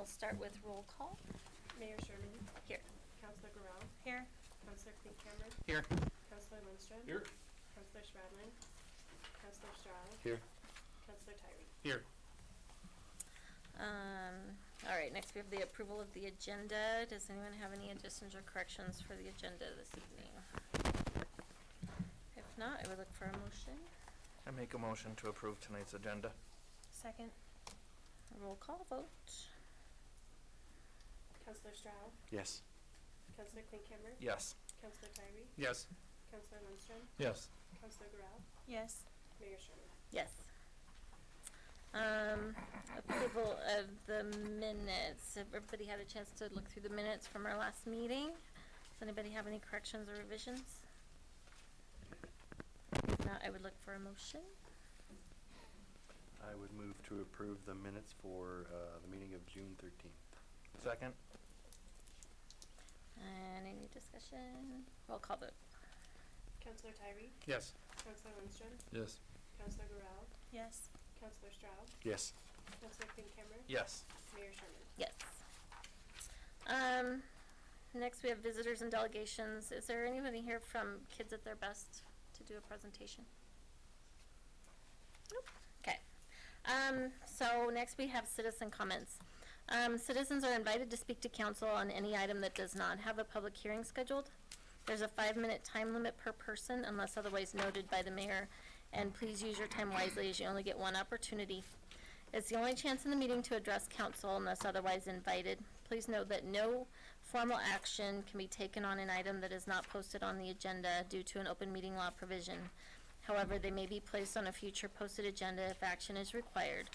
start with roll call. Mayor Sherman. Here. Councilor Garrell. Here. Councilor Klink-Cameron. Here. Councilor Lundstrom. Here. Councilor Schradling. Councilor Stroud. Here. Councilor Tyree. Here. All right, next we have the approval of the agenda. Does anyone have any additions or corrections for the agenda this evening? If not, I would look for a motion. I make a motion to approve tonight's agenda. Second. Roll call vote. Councilor Stroud. Yes. Councilor Klink-Cameron. Yes. Councilor Tyree. Yes. Councilor Lundstrom. Yes. Councilor Garrell. Yes. Mayor Sherman. Yes. Approval of the minutes. Have everybody had a chance to look through the minutes from our last meeting? Does anybody have any corrections or revisions? If not, I would look for a motion. I would move to approve the minutes for the meeting of June 13th. Second. And any discussion? Roll call vote. Councilor Tyree. Yes. Councilor Lundstrom. Yes. Councilor Garrell. Yes. Councilor Stroud. Yes. Councilor Klink-Cameron. Yes. Mayor Sherman. Yes. Next we have visitors and delegations. Is there anybody here from Kids at Their Best to do a presentation? Nope. Okay. So next we have citizen comments. Citizens are invited to speak to council on any item that does not have a public hearing scheduled. There's a 5-minute time limit per person unless otherwise noted by the mayor, and please use your time wisely as you only get one opportunity. It's the only chance in the meeting to address council unless otherwise invited. Please note that no formal action can be taken on an item that is not posted on the agenda due to an open meeting law provision. However, they may be placed on a future posted agenda if action is required.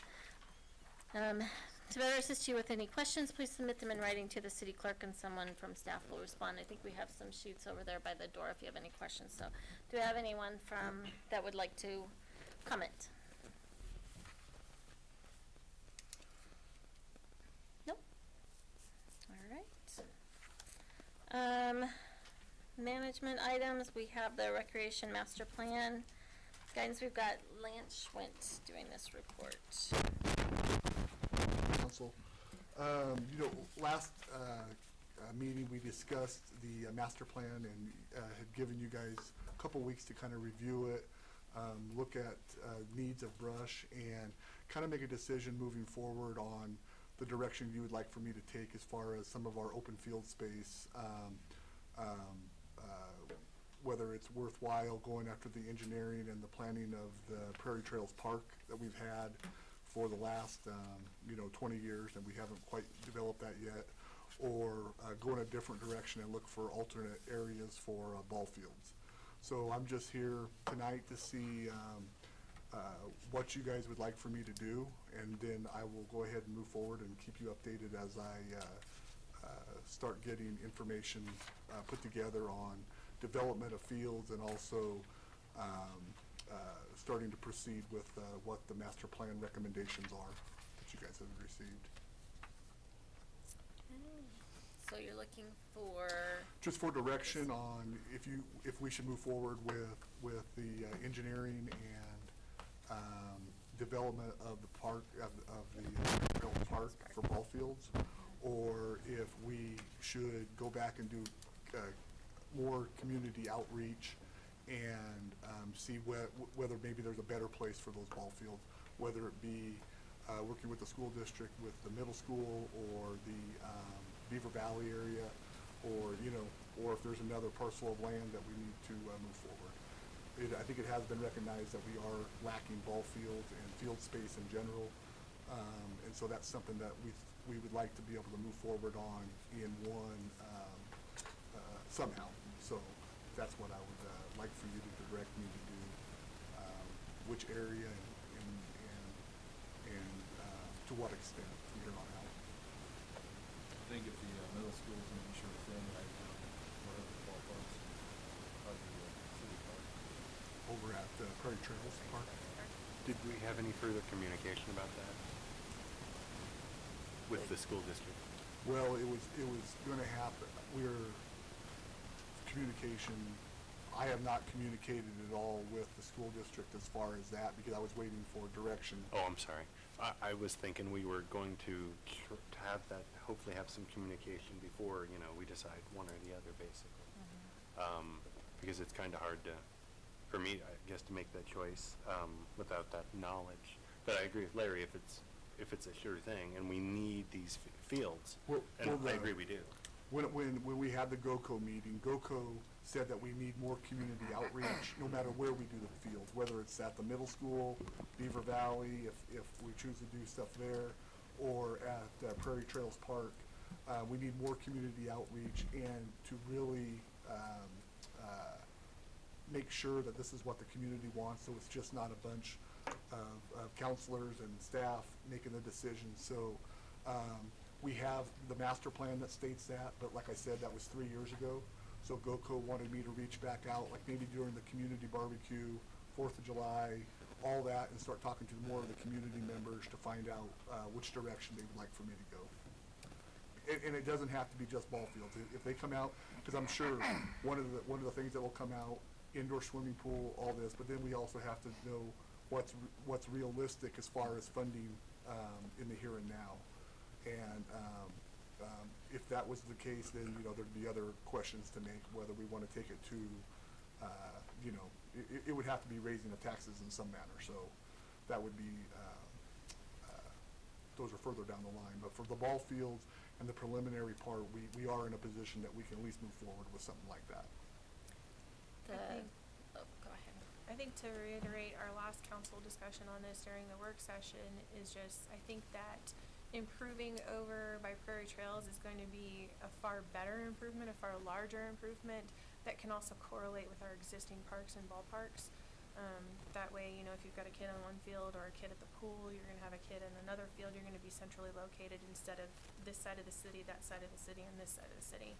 To better assist you with any questions, please submit them in writing to the city clerk and someone from staff will respond. I think we have some sheets over there by the door if you have any questions. So do we have anyone that would like to comment? Nope. All right. Management items, we have the recreation master plan. Guidance, we've got Lance Schwint doing this report. Council. Last meeting we discussed the master plan and had given you guys a couple weeks to kind of review it, look at needs of brush, and kind of make a decision moving forward on the direction you would like for me to take as far as some of our open field space, whether it's worthwhile going after the engineering and the planning of the Prairie Trails Park that we've had for the last 20 years, and we haven't quite developed that yet, or go in a different direction and look for alternate areas for ball fields. So I'm just here tonight to see what you guys would like for me to do, and then I will go ahead and move forward and keep you updated as I start getting information put together on development of fields and also starting to proceed with what the master plan recommendations are that you guys have received. Okay. So you're looking for? Just for direction on if we should move forward with the engineering and development of the park of the trail park for ball fields, or if we should go back and do more community outreach and see whether maybe there's a better place for those ball fields, whether it be working with the school district with the middle school or the Beaver Valley area, or or if there's another parcel of land that we need to move forward. I think it has been recognized that we are lacking ball fields and field space in general, and so that's something that we would like to be able to move forward on in one somehow. So that's what I would like for you to direct me to do, which area and to what extent from here on out. I think if the middle school is making sure it's in right now, one of the ballparks of the city park. Over at Prairie Trails Park. Did we have any further communication about that with the school district? Well, it was going to happen. Communication. I have not communicated at all with the school district as far as that because I was waiting for direction. Oh, I'm sorry. I was thinking we were going to have that, hopefully have some communication before, we decide one or the other, basically. Because it's kind of hard to, for me, I guess, to make that choice without that knowledge. But I agree with Larry, if it's a sure thing, and we need these fields, and I agree we do. When we had the GOCO meeting, GOCO said that we need more community outreach, no matter where we do the fields, whether it's at the middle school, Beaver Valley, if we choose to do stuff there, or at Prairie Trails Park. We need more community outreach and to really make sure that this is what the community wants, so it's just not a bunch of counselors and staff making the decisions. So we have the master plan that states that, but like I said, that was 3 years ago. So GOCO wanted me to reach back out, like maybe during the community barbecue, 4th of July, all that, and start talking to more of the community members to find out which direction they would like for me to go. And it doesn't have to be just ball fields. If they come out, because I'm sure one of the things that will come out, indoor swimming pool, all this, but then we also have to know what's realistic as far as funding in the here and now. And if that was the case, then there'd be other questions to make, whether we want to take it to, it would have to be raising the taxes in some manner. So that would be, those are further down the line. But for the ball fields and the preliminary part, we are in a position that we can at least move forward with something like that. The, I think- go ahead. I think to reiterate our last council discussion on this during the work session is just, I think that improving over by Prairie Trails is going to be a far better improvement, a far larger improvement that can also correlate with our existing parks and ballparks. That way, if you've got a kid on one field or a kid at the pool, you're gonna have a kid in another field, you're gonna be centrally located instead of this side of the city, that side of the city, and this side of the city.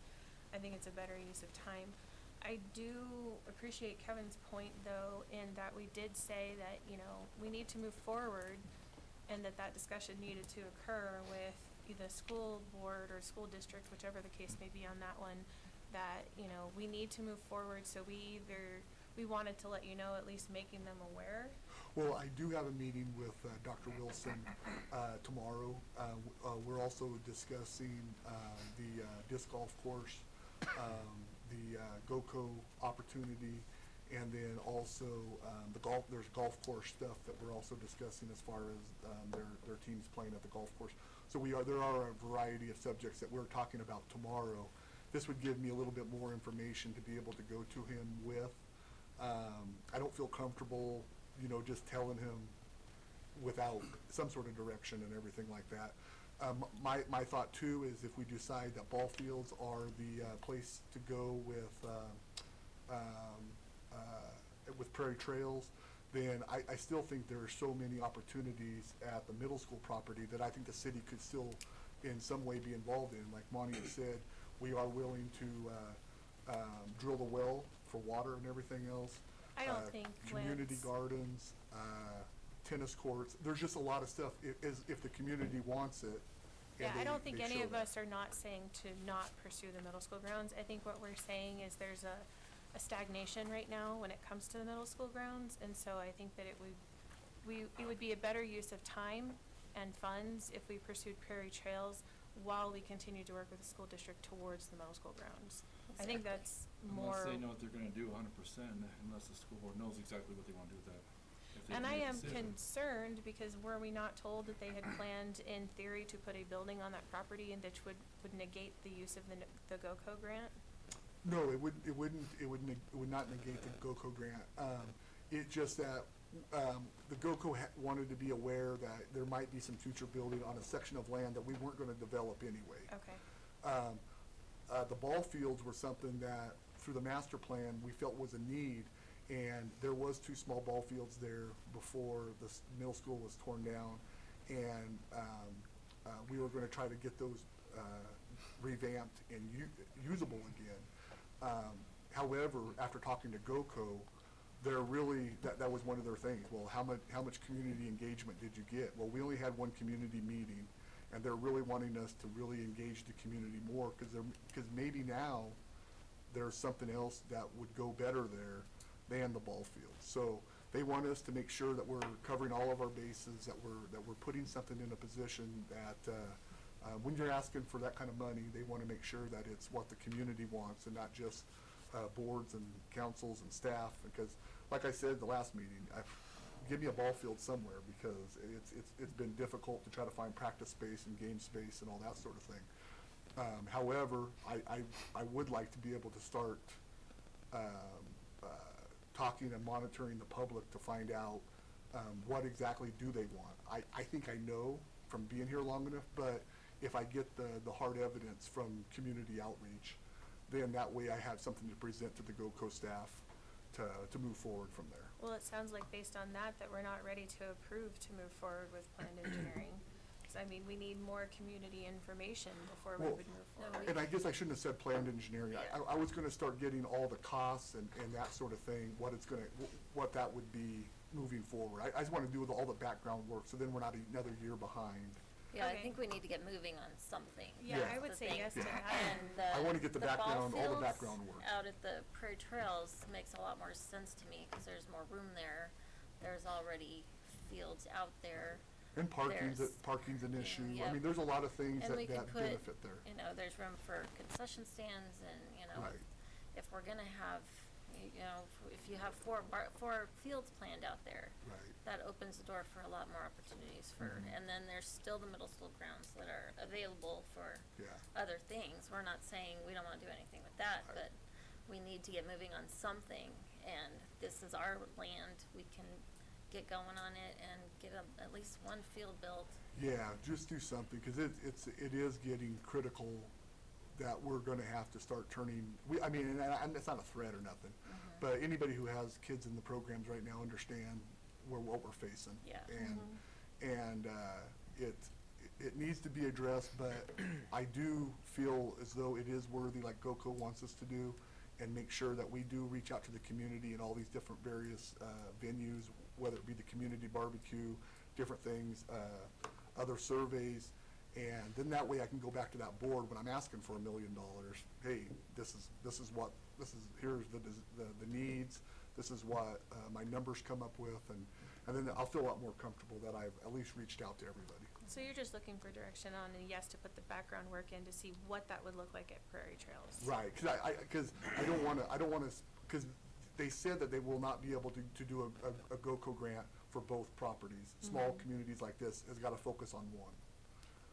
I think it's a better use of time. I do appreciate Kevin's point, though, in that we did say that, we need to move forward and that discussion needed to occur with either school board or school district, whichever the case may be on that one, that, we need to move forward. So we wanted to let you know, at least making them aware. Well, I do have a meeting with Dr. Wilson tomorrow. We're also discussing the disc golf course, the GOCO opportunity, and then also there's golf course stuff that we're also discussing as far as their teams playing at the golf course. So there are a variety of subjects that we're talking about tomorrow. This would give me a little bit more information to be able to go to him with. I don't feel comfortable, just telling him without some sort of direction and everything like that. My thought too is if we decide that ball fields are the place to go with Prairie Trails, then I still think there are so many opportunities at the middle school property that I think the city could still in some way be involved in. Like Monty had said, we are willing to drill the well for water and everything else. I don't think community gardens, tennis courts. There's just a lot of stuff if the community wants it. Yeah, and I don't think they any show of that. us are not saying to not pursue the middle school grounds. I think what we're saying is there's a stagnation right now when it comes to the middle school grounds, and so I think that it would be a better use of time and funds if we pursued Prairie Trails while we continue to work with the school district towards the middle school grounds. I think that's more. Unless they know what they're gonna do 100%, unless the school board knows exactly what they wanna do with that. If they And I make a am decision. concerned because were we not told that they had planned in theory to put a building on that property and which would negate the use of the GOCO grant? No, it would not negate the GOCO grant. It just that the GOCO wanted to be aware that there might be some future building on a section of land that we weren't going to develop anyway. Okay. The ball fields were something that through the master plan we felt was a need, and there was 2 small ball fields there before the middle school was torn down, and we were going to try to get those revamped and usable again. However, after talking to GOCO, they're really, that was one of their things. Well, how much community engagement did you get? Well, we only had 1 community meeting, and they're really wanting us to really engage the community more because maybe now there's something else that would go better there than the ball field. So they want us to make sure that we're covering all of our bases, that we're putting something in a position that, when you're asking for that kind of money, they want to make sure that it's what the community wants and not just boards and councils and staff. Because, like I said at the last meeting, give me a ball field somewhere, because it's been difficult to try to find practice space and game space and all that sort of thing. However, I would like to be able to start talking and monitoring the public to find out what exactly do they want. I think I know from being here long enough, but if I get the hard evidence from community outreach, then that way I have something to present to the GOCO staff to move forward from there. Well, it sounds like based on that we're not ready to approve to move forward with planned engineering. 'Cause, I mean, we need more community information before we Well, would move forward. And I guess I shouldn't have said planned engineering. I was gonna start getting all the costs and that sort of thing, what that would be moving forward. I just wanna do all the background work, so then we're not another year behind. Yeah, I Okay. think we need to get moving on something. Yeah, Yeah. I would The say thing. yes to Yeah. that. And I wanna get the ball background, all the fields background work. out at the Prairie Trails makes a lot more sense to me, cause there's more room there. There's already fields out there. And parking's There's- an issue. I yep. mean, there's a lot of things And we that could put, benefit there. you know, there's room for concession stands and, you know, Right. if we're gonna have, you know, if you have four fields planned out there, Right. that opens the door for a lot more opportunities for, Mhm. and then there's still the middle school grounds that are available for Yeah. other things. We're not saying we don't wanna do anything with that, Right. but we need to get moving on something, and this is our land. We can get going on it and get at least one field built. Yeah, just do something, because it is getting critical that we're gonna have to start turning, and it's not a threat or nothing, but anybody who has kids in the programs right now understand what we're facing. Yeah. And it needs to be addressed, but I do feel as though it is worthy, like GOCO wants us to do, and make sure that we do reach out to the community in all these different various venues, whether it be the community barbecue, different things, other surveys, and then that way I can go back to that board when I'm asking for $1 million. Hey, here's the needs, this is what my numbers come up with, and then I'll feel a lot more comfortable that I've at least reached out to everybody. So you're just looking for direction on a yes to put the background work in to see what that would look like at Prairie Trails. Right, because I don't wanna, because they said that they will not be able to do a GOCO grant for both properties. Small communities like this has gotta focus on one.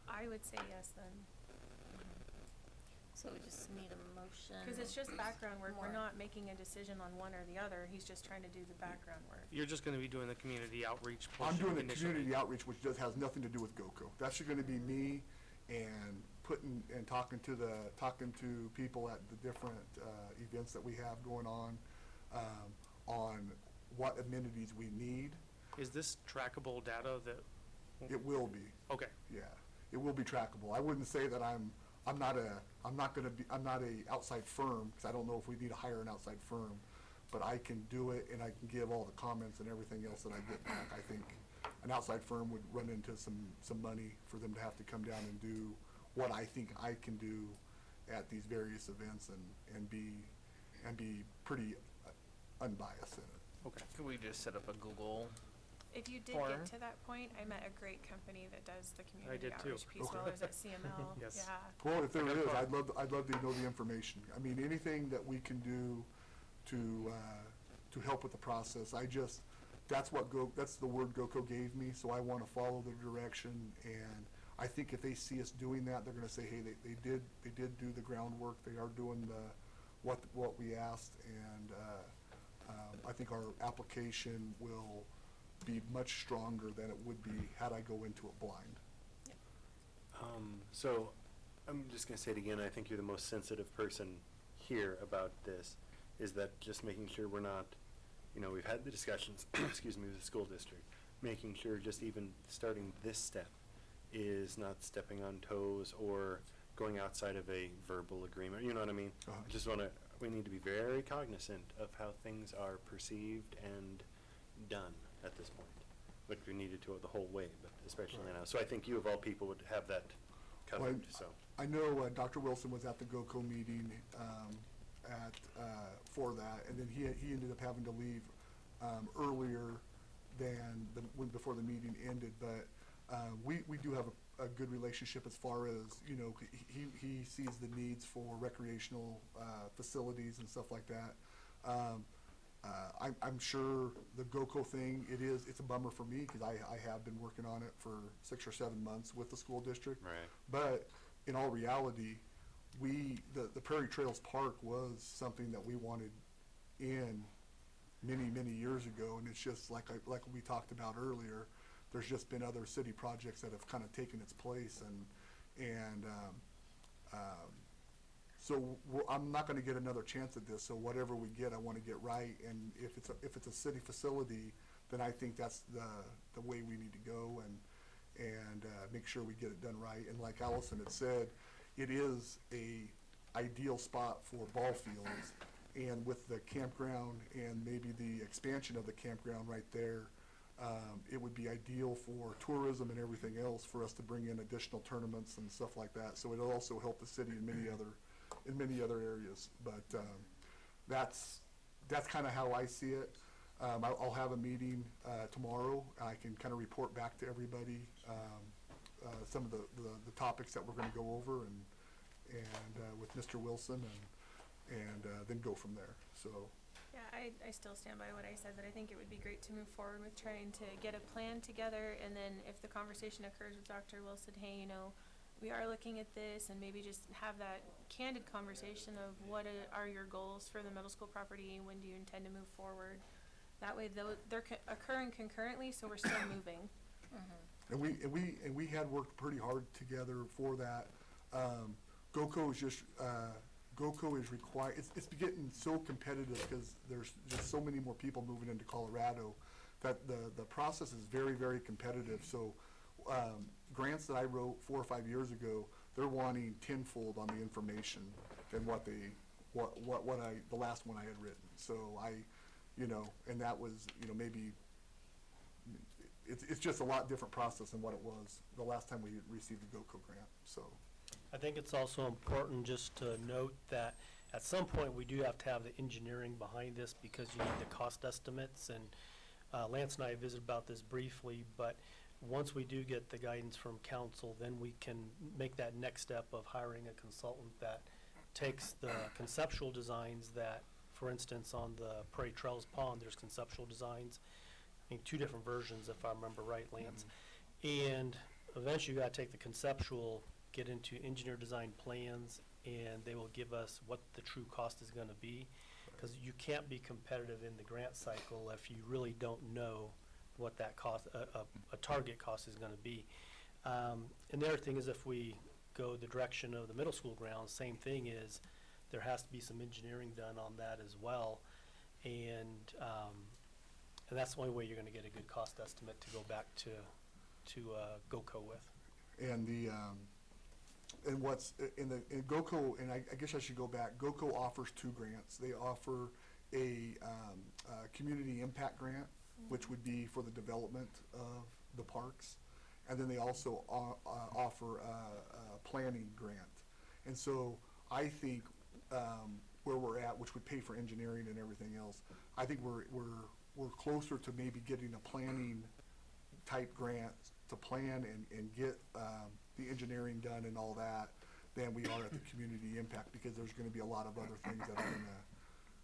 I would say yes then, So we just need a motion. because it's just background work. We're More. not making a decision on one or the other. He's just trying to do the background work. You're just gonna be doing the community outreach I'm portion doing the initially. community outreach, which has nothing to do with GOCO. That's just gonna be me and talking to people at the different, events that we have going on what amenities we need. Is this trackable data that, It will be, okay, yeah. It will be trackable. I wouldn't say that I'm not a outside firm, because I don't know if we need to hire an outside firm, but I can do it, and I can give all the comments and everything else that I get back. I think an outside firm would run into some money for them to have to come down and do what I think I can do at these various events and be pretty unbiased in it. okay. Could we just set up a Google? If you did Form. get to that point, I met a great company that does the community did too. outreach piece Okay. while I was at CML. Yes. Yeah. Well, if there got is, caught. I'd love to know the information. I mean, anything that we can do to help with the process. That's the word GOCO gave me, so I wanna follow the direction, and I think if they see us doing that, they're gonna say, hey, they did do the groundwork, they are doing what we asked, and, I think our application will be much stronger than it would be had I go into it blind. So, I'm just gonna say it again, I think you're the most sensitive person here about this, is that just making sure we're not, we've had the discussions, excuse me, with the school district, making sure just even starting this step is not stepping on toes or going outside of a verbal agreement, you know what I mean? Uh-huh. I just we need to be very cognizant of how things are perceived and done at this point, which we needed to the whole way, but especially Right. now. So I think you of all people would have that covered, so. I know Dr. Wilson was at the GOCO meeting for that, and then he ended up having to leave earlier than before the meeting ended, but we do have a good relationship as far as, you know, he sees the needs for recreational facilities and stuff like that. I'm sure the GOCO thing, it's a bummer for me because I have been working on it for 6 or 7 months with the school district. Right. But in all reality, the Prairie Trails Park was something that we wanted in many years ago, and it's just like we talked about earlier, there's just been other city projects that have kind of taken its place, and so I'm not going to get another chance at this. So whatever we get, I want to get right. And if it's a city facility, then I think that's the way we need to go, and make sure we get it done right. And like Allison had said, it is a ideal spot for ball fields. And with the campground and maybe the expansion of the campground right there, it would be ideal for tourism and everything else for us to bring in additional tournaments and stuff like that. So it'll also help the city in many other areas. But that's kind of how I see it. I'll have a meeting tomorrow. I can kind of report back to everybody some of the topics that we're going to go over, and with Mr. Wilson, and then go from there. So. Yeah, I still stand by what I said, that I think it would be great to move forward with trying to get a plan together, and then if the conversation occurs with Dr. Wilson, hey, you know, we are looking at this, and maybe just have that candid conversation of what are your goals for the middle school property, and when do you intend to move forward? That way, they're occurring concurrently, so we're still moving. And we had worked pretty hard together for that. GOCO is required. It's getting so competitive because there's just so many more people moving into Colorado that the process is very competitive. So grants that I wrote 4 or 5 years ago, they're wanting tenfold on the information than what the last one I had written. So and that was, maybe it's just a lot different process than what it was the last time we received the GOCO grant. So. I think it's also important just to note that at some point we do have to have the engineering behind this because you need the cost estimates, and Lance and I visited about this briefly, but once we do get the guidance from council, then we can make that next step of hiring a consultant that takes the conceptual designs that, for instance, on the Prairie Trails Pond, there's conceptual designs, I think 2 different versions if I remember right, Lance. And eventually you gotta take the conceptual, get into engineer design plans, and they will give us what the true cost is gonna be. Because you can't be competitive in the grant cycle if you really don't know what that cost, a target cost is gonna be. And the other thing is, if we go the direction of the middle school grounds, same thing is, there has to be some engineering done on that as well. And that's the only way you're gonna get a good cost estimate to go back to GOCO with. And and what's in GOCO, and I guess I should go back, GOCO offers 2 grants. They offer a community impact grant, which would be for the development of the parks, and then they also offer a planning grant. And so I think where we're at, which would pay for engineering and everything else, I think we're closer to maybe getting a planning type grant to plan and get the engineering done and all that than we are at the community impact, because there's going to be a lot of other things that are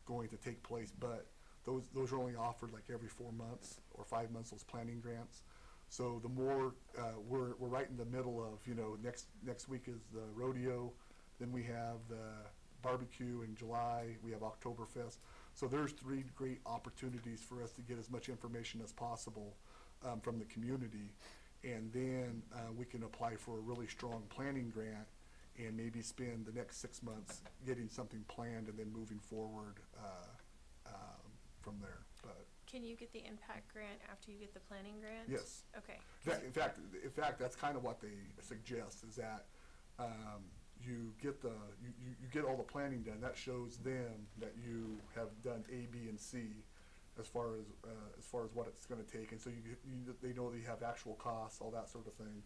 going to take place. But those are only offered like every 4 months or 5 months, those planning grants. So the more we're right in the middle of, next week is the rodeo, then we have the barbecue in July, we have Oktoberfest. So there's 3 great opportunities for us to get as much information as possible from the community, and then we can apply for a really strong planning grant and maybe spend the next 6 months getting something planned and then moving forward from there. But Can you get the impact grant after you get the planning grant? yes. Okay. In fact, that's kind of what they suggest, is that you get all the planning done. That shows them that you have done A, B, and C as far as what it's going to take, and so they know that you have actual costs, all that sort of thing.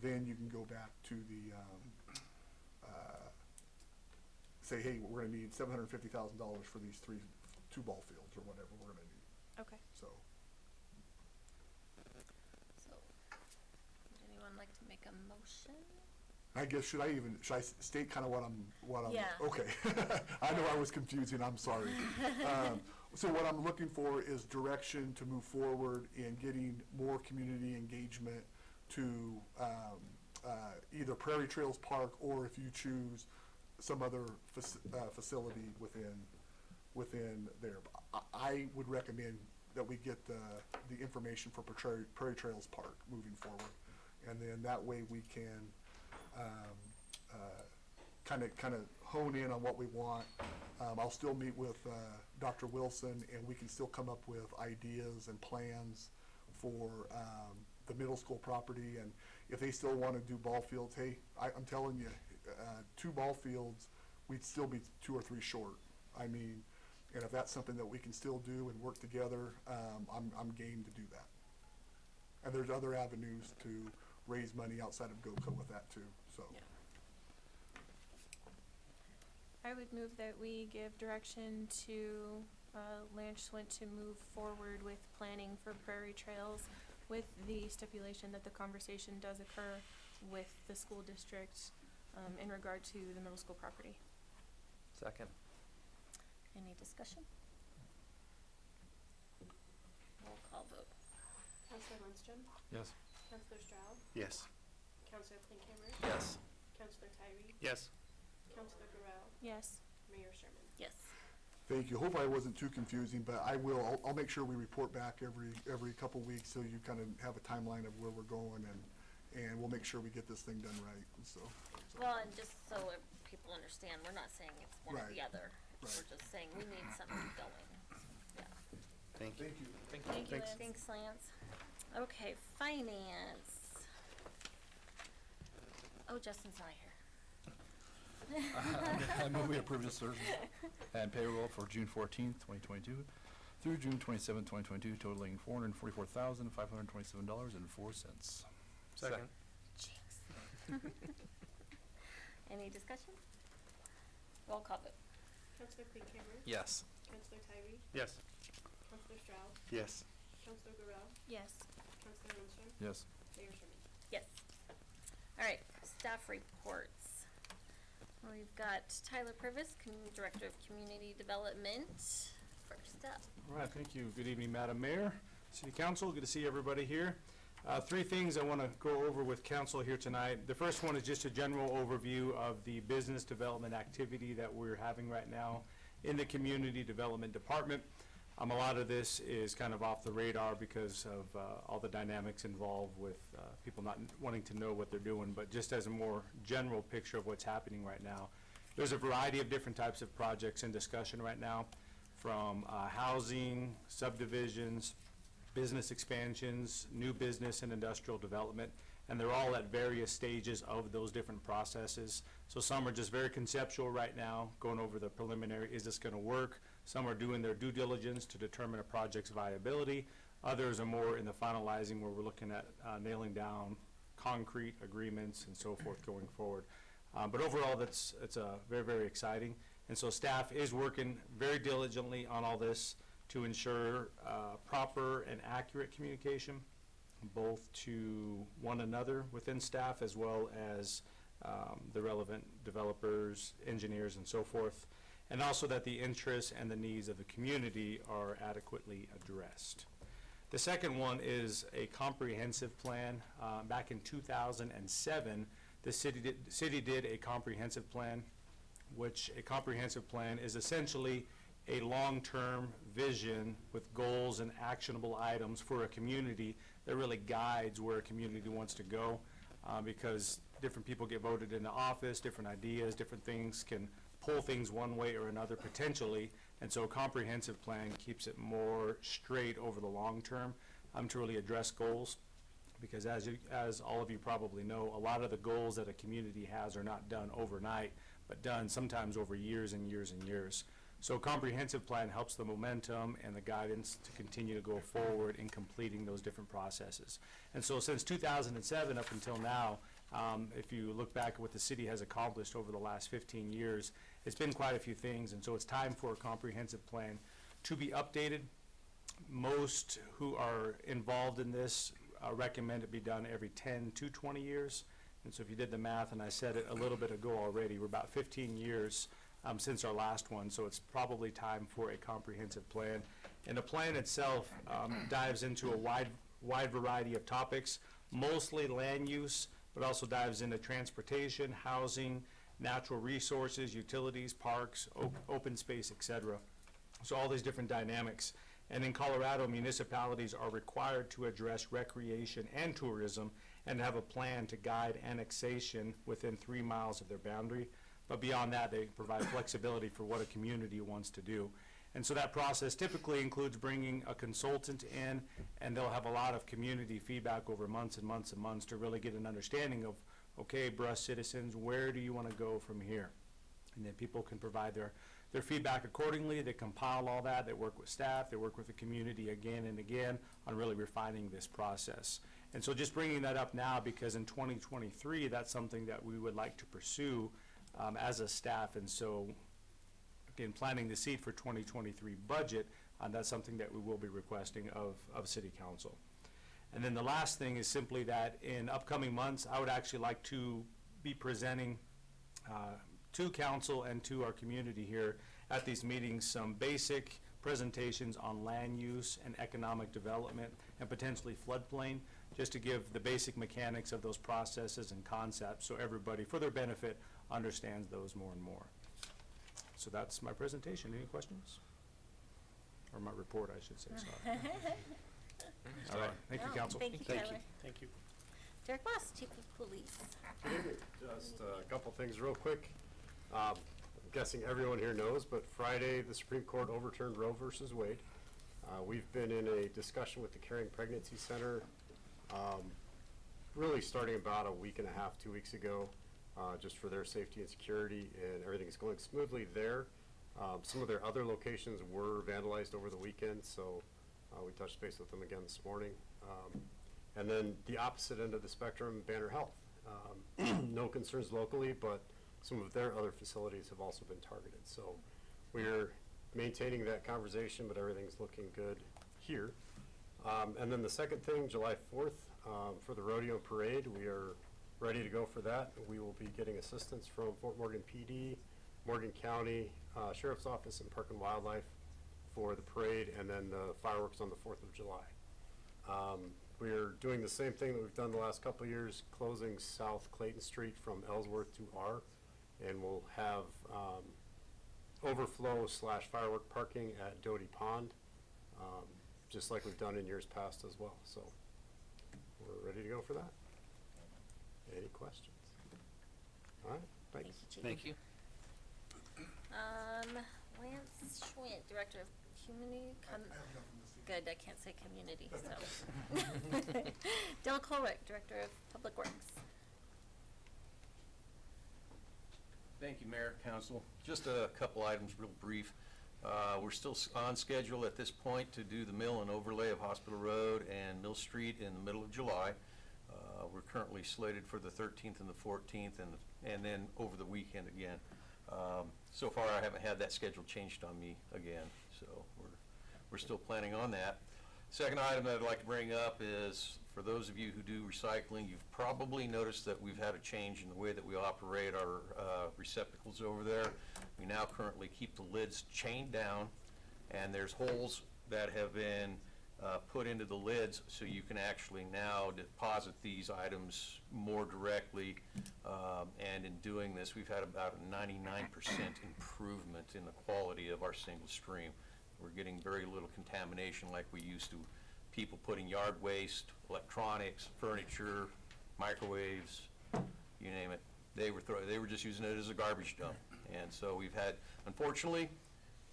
Then you can go back to the say, hey, we're going to need $750,000 for these 2 ball fields or whatever we're going to need. Okay. so. So, would anyone like to make a motion? I guess, should I state kind of what I'm, Yeah. okay. I know I was confusing, I'm sorry. So what I'm looking for is direction to move forward in getting more community engagement to either Prairie Trails Park, or if you choose, some other facility within there. I would recommend that we get the information for Prairie Trails Park moving forward. And then that way we can kind of hone in on what we want. I'll still meet with Dr. Wilson, and we can still come up with ideas and plans for the middle school property. And if they still want to do ball fields, hey, I'm telling you, 2 ball fields, we'd still be 2 or 3 short. I mean, and if that's something that we can still do and work together, I'm game to do that. And there's other avenues to raise money outside of GOCO with that too, so. Yeah. I would move that we give direction to Lance Swint to move forward with planning for Prairie Trails with the stipulation that the conversation does occur with the school district in regard to the middle school property. Second. Any discussion? Roll call vote. Counselor Lundstrom, Yes. Counselor Straub, Yes. Counselor Klinkhammer, Yes. Counselor Tyree, Yes. Counselor Guerrero, Yes. Mayor Sherman. Yes. Thank you. Hope I wasn't too confusing, but I'll make sure we report back every couple weeks so you kind of have a timeline of where we're going, and we'll make sure we get this thing done right, so. Well, and just so people understand, we're not saying it's one or the Right. other. Right. We're just saying we need something going. Yeah. Thank you. Thank you. Thank you. Thank you, Lance. Thanks, Lance. Okay, finance. Oh, Justin's not here. I move we approve the service and payroll for June 14th, 2022 through June 27th, 2022 totaling $444,527.04. Second. Jinx. Any discussion? Roll call vote. Counselor Klinkhammer, Yes. Counselor Tyree, Yes. Counselor Straub, Yes. Counselor Guerrero, Yes. Counselor Lundstrom, Yes. Mayor Sherman. Yes. All right, staff reports. We've got Tyler Purvis, Director of Community Development. First up. All right, thank you. Good evening, Madam Mayor, City Council. Good to see everybody here. 3 things I want to go over with council here tonight. The first one is just a general overview of the business development activity that we're having right now in the Community Development Department. A lot of this is kind of off the radar because of all the dynamics involved with people not wanting to know what they're doing, but just as a more general picture of what's happening right now. There's a variety of different types of projects in discussion right now, from housing, subdivisions, business expansions, new business and industrial development, and they're all at various stages of those different processes. So some are just very conceptual right now, going over the preliminary, is this gonna work? Some are doing their due diligence to determine a project's viability. Others are more in the finalizing, where we're looking at nailing down concrete agreements and so forth going forward. But overall, it's very, very exciting. And so staff is working very diligently on all this to ensure proper and accurate communication, both to one another within staff as well as the relevant developers, engineers, and so forth, and also that the interests and the needs of the community are adequately addressed. The second one is a comprehensive plan. Back in 2007, the city did a comprehensive plan, which a comprehensive plan is essentially a long-term vision with goals and actionable items for a community that really guides where a community wants to go, because different people get voted into office, different ideas, different things can pull things one way or another potentially, and so a comprehensive plan keeps it more straight over the long term to really address goals, because as all of you probably know, a lot of the goals that a community has are not done overnight, but done sometimes over years and years and years. So a comprehensive plan helps the momentum and the guidance to continue to go forward in completing those different processes. And so since 2007 up until now, if you look back at what the city has accomplished over the last 15 years, it's been quite a few things, and so it's time for a comprehensive plan to be updated most who are involved in this recommend it be done every 10 to 20 years. And so if you did the math, and I said it a little bit ago already, we're about 15 years since our last one, so it's probably time for a comprehensive plan. And the plan itself dives into a wide variety of topics, mostly land use, but also dives into transportation, housing, natural resources, utilities, parks, open space, et cetera. So all these different dynamics. And in Colorado, municipalities are required to address recreation and tourism and have a plan to guide annexation within 3 miles of their boundary. But beyond that, they provide flexibility for what a community wants to do. And so that process typically includes bringing a consultant in, and they'll have a lot of community feedback over months and months and months to really get an understanding of, okay, Brush citizens, where do you want to go from here? And then people can provide their feedback accordingly. They compile all that. They work with staff. They work with the community again and again on really refining this process. And so just bringing that up now, because in 2023, that's something that we would like to pursue as a staff. And so, again, planting the seed for 2023 budget, that's something that we will be requesting of City Council. And then the last thing is simply that in upcoming months, I would actually like to be presenting to council and to our community here at these meetings some basic presentations on land use and economic development and potentially floodplain, just to give the basic mechanics of those processes and concepts so everybody, for their benefit, understands those more and more. So that's my presentation. Any questions? Or my report, I should say, sorry. All right, thank you, No, council. Thank you, Thank Tyler. you. Thank you. Derek Boss, Chief of Police. Good evening. Just a couple things real quick. I'm guessing everyone here knows, but Friday, the Supreme Court overturned Roe versus Wade. We've been in a discussion with the Caring Pregnancy Center, really starting about a week and a half, 2 weeks ago, just for their safety and security, and everything is going smoothly there. Some of their other locations were vandalized over the weekend, so we touched base with them again this morning. And then the opposite end of the spectrum, Banner Health. No concerns locally, but some of their other facilities have also been targeted. So we're maintaining that conversation, but everything's looking good here. And then the second thing, July 4th, for the rodeo parade, we are ready to go for that. We will be getting assistance from Fort Morgan PD, Morgan County Sheriff's Office, and Park and Wildlife for the parade, and then the fireworks on the 4th of July. We're doing the same thing that we've done the last couple of years, closing South Clayton Street from Ellsworth to R, and we'll have overflow/firework parking at Doty Pond, just like we've done in years past as well. So we're ready to go for that. Any questions? All right, thanks. Chief. Thank you. Lance Schwint, Director of Community. Good, I can't say community, so. Dale Colrick, Director of Public Works. Thank you, Mayor, Council. Just a couple items, real brief. We're still on schedule at this point to do the mill and overlay of Hospital Road and Mill Street in the middle of July. We're currently slated for the 13th and the 14th, and then over the weekend again. So far, I haven't had that schedule changed on me again, so we're still planning on that. Second item that I'd like to bring up is, for those of you who do recycling, you've probably noticed that we've had a change in the way that we operate our receptacles over there. We now currently keep the lids chained down, and there's holes that have been put into the lids, so you can actually now deposit these items more directly. And in doing this, we've had about a 99% improvement in the quality of our single stream. We're getting very little contamination like we used to. People putting yard waste, electronics, furniture, microwaves, you name it. They were just using it as a garbage dump. And so we've had, unfortunately,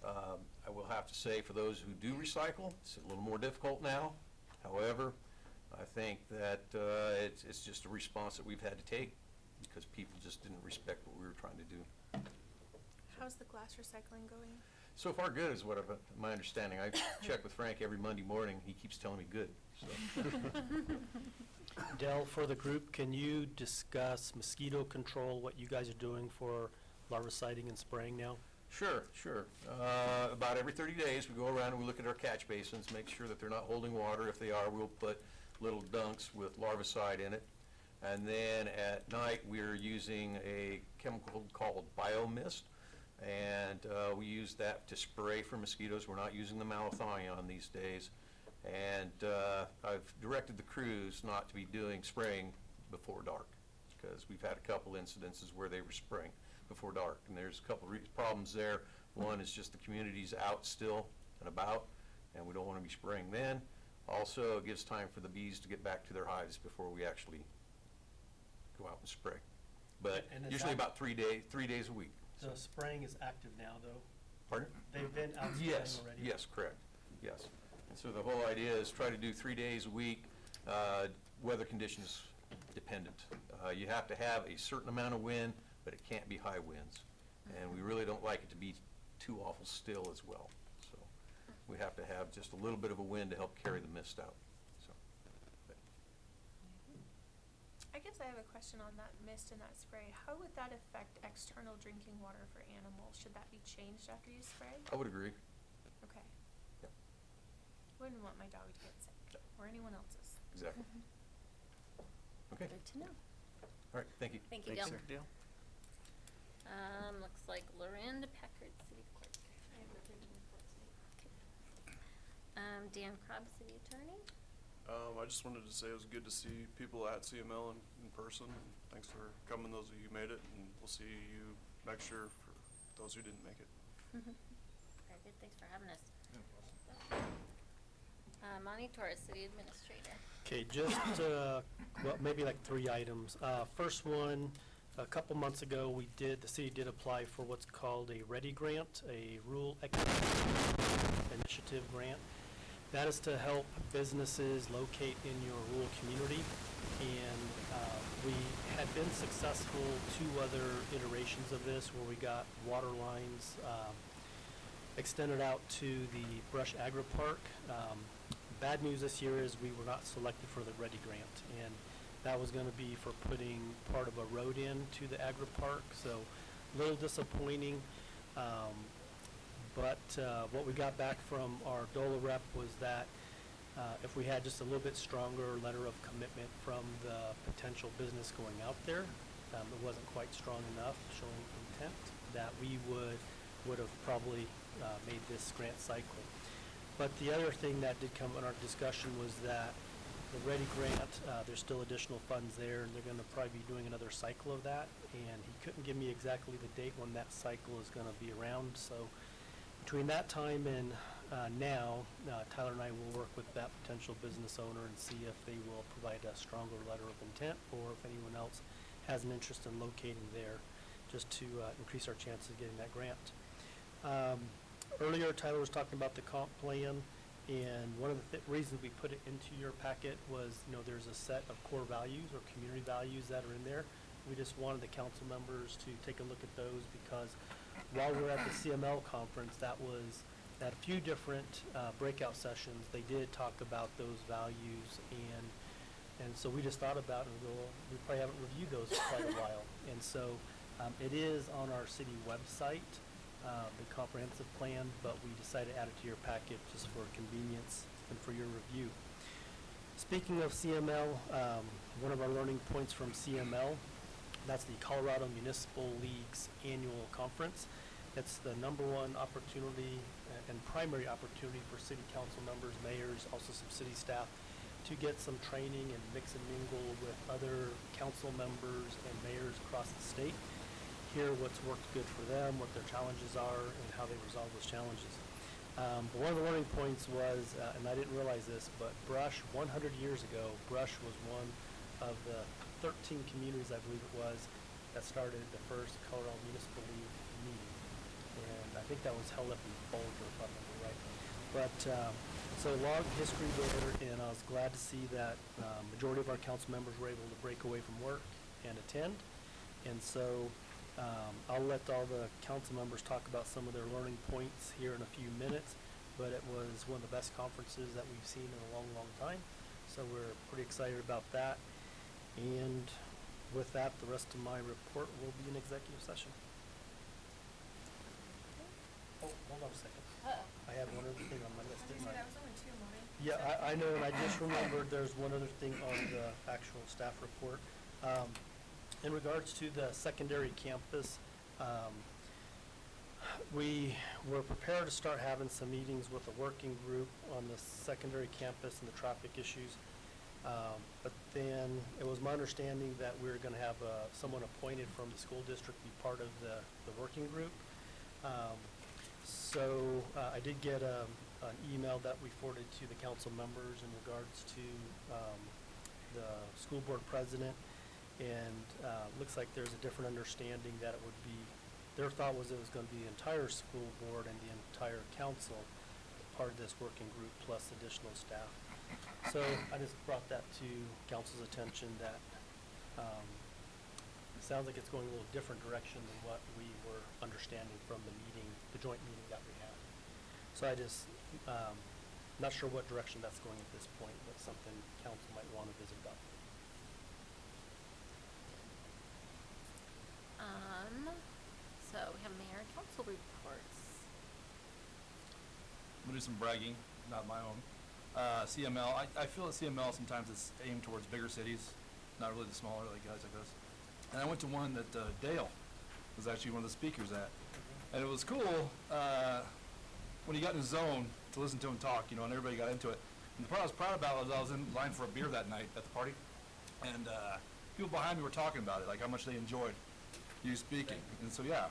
I will have to say, for those who do recycle, it's a little more difficult now. However, I think that it's just a response that we've had to take because people just didn't respect what we were trying to do. How's the glass recycling going? So far, good is what my understanding. I check with Frank every Monday morning. He keeps telling me good. So. Dell, for the group, can you discuss mosquito control, what you guys are doing for larviciding and spraying now? Sure, sure. About every 30 days, we go around and we look at our catch basins, make sure that they're not holding water. If they are, we'll put little dunks with larvicide in it. And then at night, we're using a chemical called BioMist, and we use that to spray for mosquitoes. We're not using the malathion these days. And I've directed the crews not to be spraying before dark, because we've had a couple incidences where they were spraying before dark, and there's a couple problems there. One is just the community's out still and about, and we don't want to be spraying then. Also, it gives time for the bees to get back to their hives before we actually go out and spray. But And is usually that- about 3 days a week. The spraying is active now, though. Pardon? They've been out spraying Yes, already. yes, correct, yes. And so the whole idea is try to do 3 days a week, weather conditions dependent. You have to have a certain amount of wind, but it can't be high winds. And we really don't like it to be too awful still as well. So we have to have just a little bit of a wind to help carry the mist out, so. but- I guess I have a question on that mist and that spray. How would that affect external drinking water for animals? Should that be changed after you spray? I would agree. Okay. Yep. Wouldn't want my dog to get sick, Yep. or anyone else's. Exactly. Okay, Good to know. all right, thank you. Thank you, Thanks, Dale. sir. Dale? Looks like Lorinda Packard, City Clerk. I have nothing to report tonight. Dan Cobb, City Attorney. I just wanted to say it was good to see people at CML in person. Thanks for coming, those of you who made it, and we'll see you next year for those who didn't make it. Very good, thanks for having us. Monty Torres, City Administrator. Okay, just, well, maybe like 3 items. First one, a couple months ago, the city did apply for what's called a READY grant, a Rural Economic Initiative grant. That is to help businesses locate in your rural community. And we had been successful 2 other iterations of this where we got water lines extended out to the Brush Agri Park. Bad news this year is we were not selected for the READY grant, and that was going to be for putting part of a road in to the Agri Park, so a little disappointing. But what we got back from our DOLA rep was that if we had just a little bit stronger letter of commitment from the potential business going out there, it wasn't quite strong enough showing intent, that we would have probably made this grant cycle. But the other thing that did come in our discussion was that the READY grant, there's still additional funds there, and they're going to probably be doing another cycle of that. And he couldn't give me exactly the date when that cycle is going to be around. So between that time and now, Tyler and I will work with that potential business owner and see if they will provide a stronger letter of intent, or if anyone else has an interest in locating there, just to increase our chances of getting that grant. Earlier, Tyler was talking about the comp plan, and one of the reasons we put it into your packet was, there's a set of core values or community values that are in there. We just wanted the council members to take a look at those, because while we were at the CML conference, that at a few different breakout sessions, they did talk about those values, and so we just thought about it and we probably haven't reviewed those in quite a while. And so it is on our city website, the comprehensive plan, but we decided to add it to your packet just for convenience and for your review. Speaking of CML, one of our learning points from CML, that's the Colorado Municipal League's annual conference. It's the #1 opportunity and primary opportunity for city council members, mayors, also some city staff, to get some training and mix and mingle with other council members and mayors across the state. Hear what's worked good for them, what their challenges are, and how they resolve those challenges. But one of the learning points was, and I didn't realize this, but Brush, 100 years ago, Brush was one of the 13 communities, I believe it was, that started the first Colorado Municipal League meeting. And I think that was held up in Boulder, if I remember right. But, so long history there, and I was glad to see that majority of our council members were able to break away from work and attend. And so I'll let all the council members talk about some of their learning points here in a few minutes, but it was one of the best conferences that we've seen in a long, long time. So we're pretty excited about that. And with that, the rest of my report will be in executive session. Hold on a second. Uh-oh. I had one other thing on my list, didn't I? That was only two, Monty. Yeah, I know, and I just remembered there's one other thing on the actual staff report. In regards to the secondary campus, we were prepared to start having some meetings with a working group on the secondary campus and the traffic issues. But then it was my understanding that we were gonna have someone appointed from the school district be part of the working group. So I did get an email that we forwarded to the council members in regards to the school board president. And looks like there's a different understanding that it would be, their thought was it was gonna be the entire school board and the entire council part of this working group plus additional staff. So I just brought that to council's attention that it sounds like it's going a little different direction than what we were understanding from the meeting, the joint meeting that we had. So I just, not sure what direction that's going at this point, but something council might want to visit about. So we have mayor and council reports. I'm gonna do some bragging, not my own. CML, I feel that CML sometimes is aimed towards bigger cities, not really the smaller, like guys like us. And I went to one that Dale was actually one of the speakers at. And it was cool when you got in the zone to listen to him talk, you know, and everybody got into it. And the part I was proud about was I was in line for a beer that night at the party, and people behind me were talking about it, like how much they enjoyed you speaking. And so, yeah.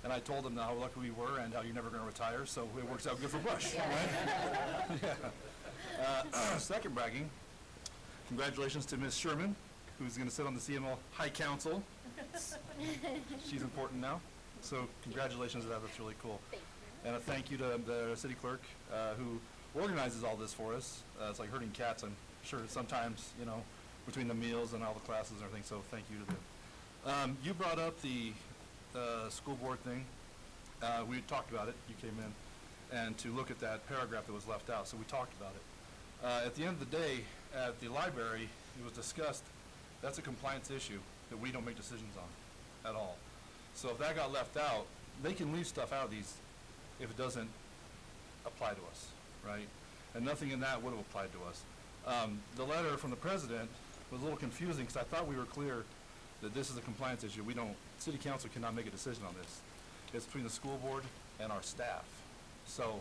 And I told them how lucky we were and how you're never going to retire, so it works out good for Bush, right? Yeah. Second bragging, congratulations to Ms. Sherman, who's going to sit on the CML High Council. She's important now, so congratulations to that. That's really cool. And a thank you to the city clerk who organizes all this for us. It's like herding cats, I'm sure, sometimes, you know, between the meals and all the classes and everything, so thank you to them. You brought up the school board thing. We talked about it. You came in, and to look at that paragraph that was left out, so we talked about it. At the end of the day, at the library, it was discussed, that's a compliance issue that we don't make decisions on at all. So if that got left out, they can leave stuff out of these if it doesn't apply to us, right? And nothing in that would have applied to us. The letter from the president was a little confusing because I thought we were clear that this is a compliance issue. We don't, city council cannot make a decision on this. It's between the school board and our staff. So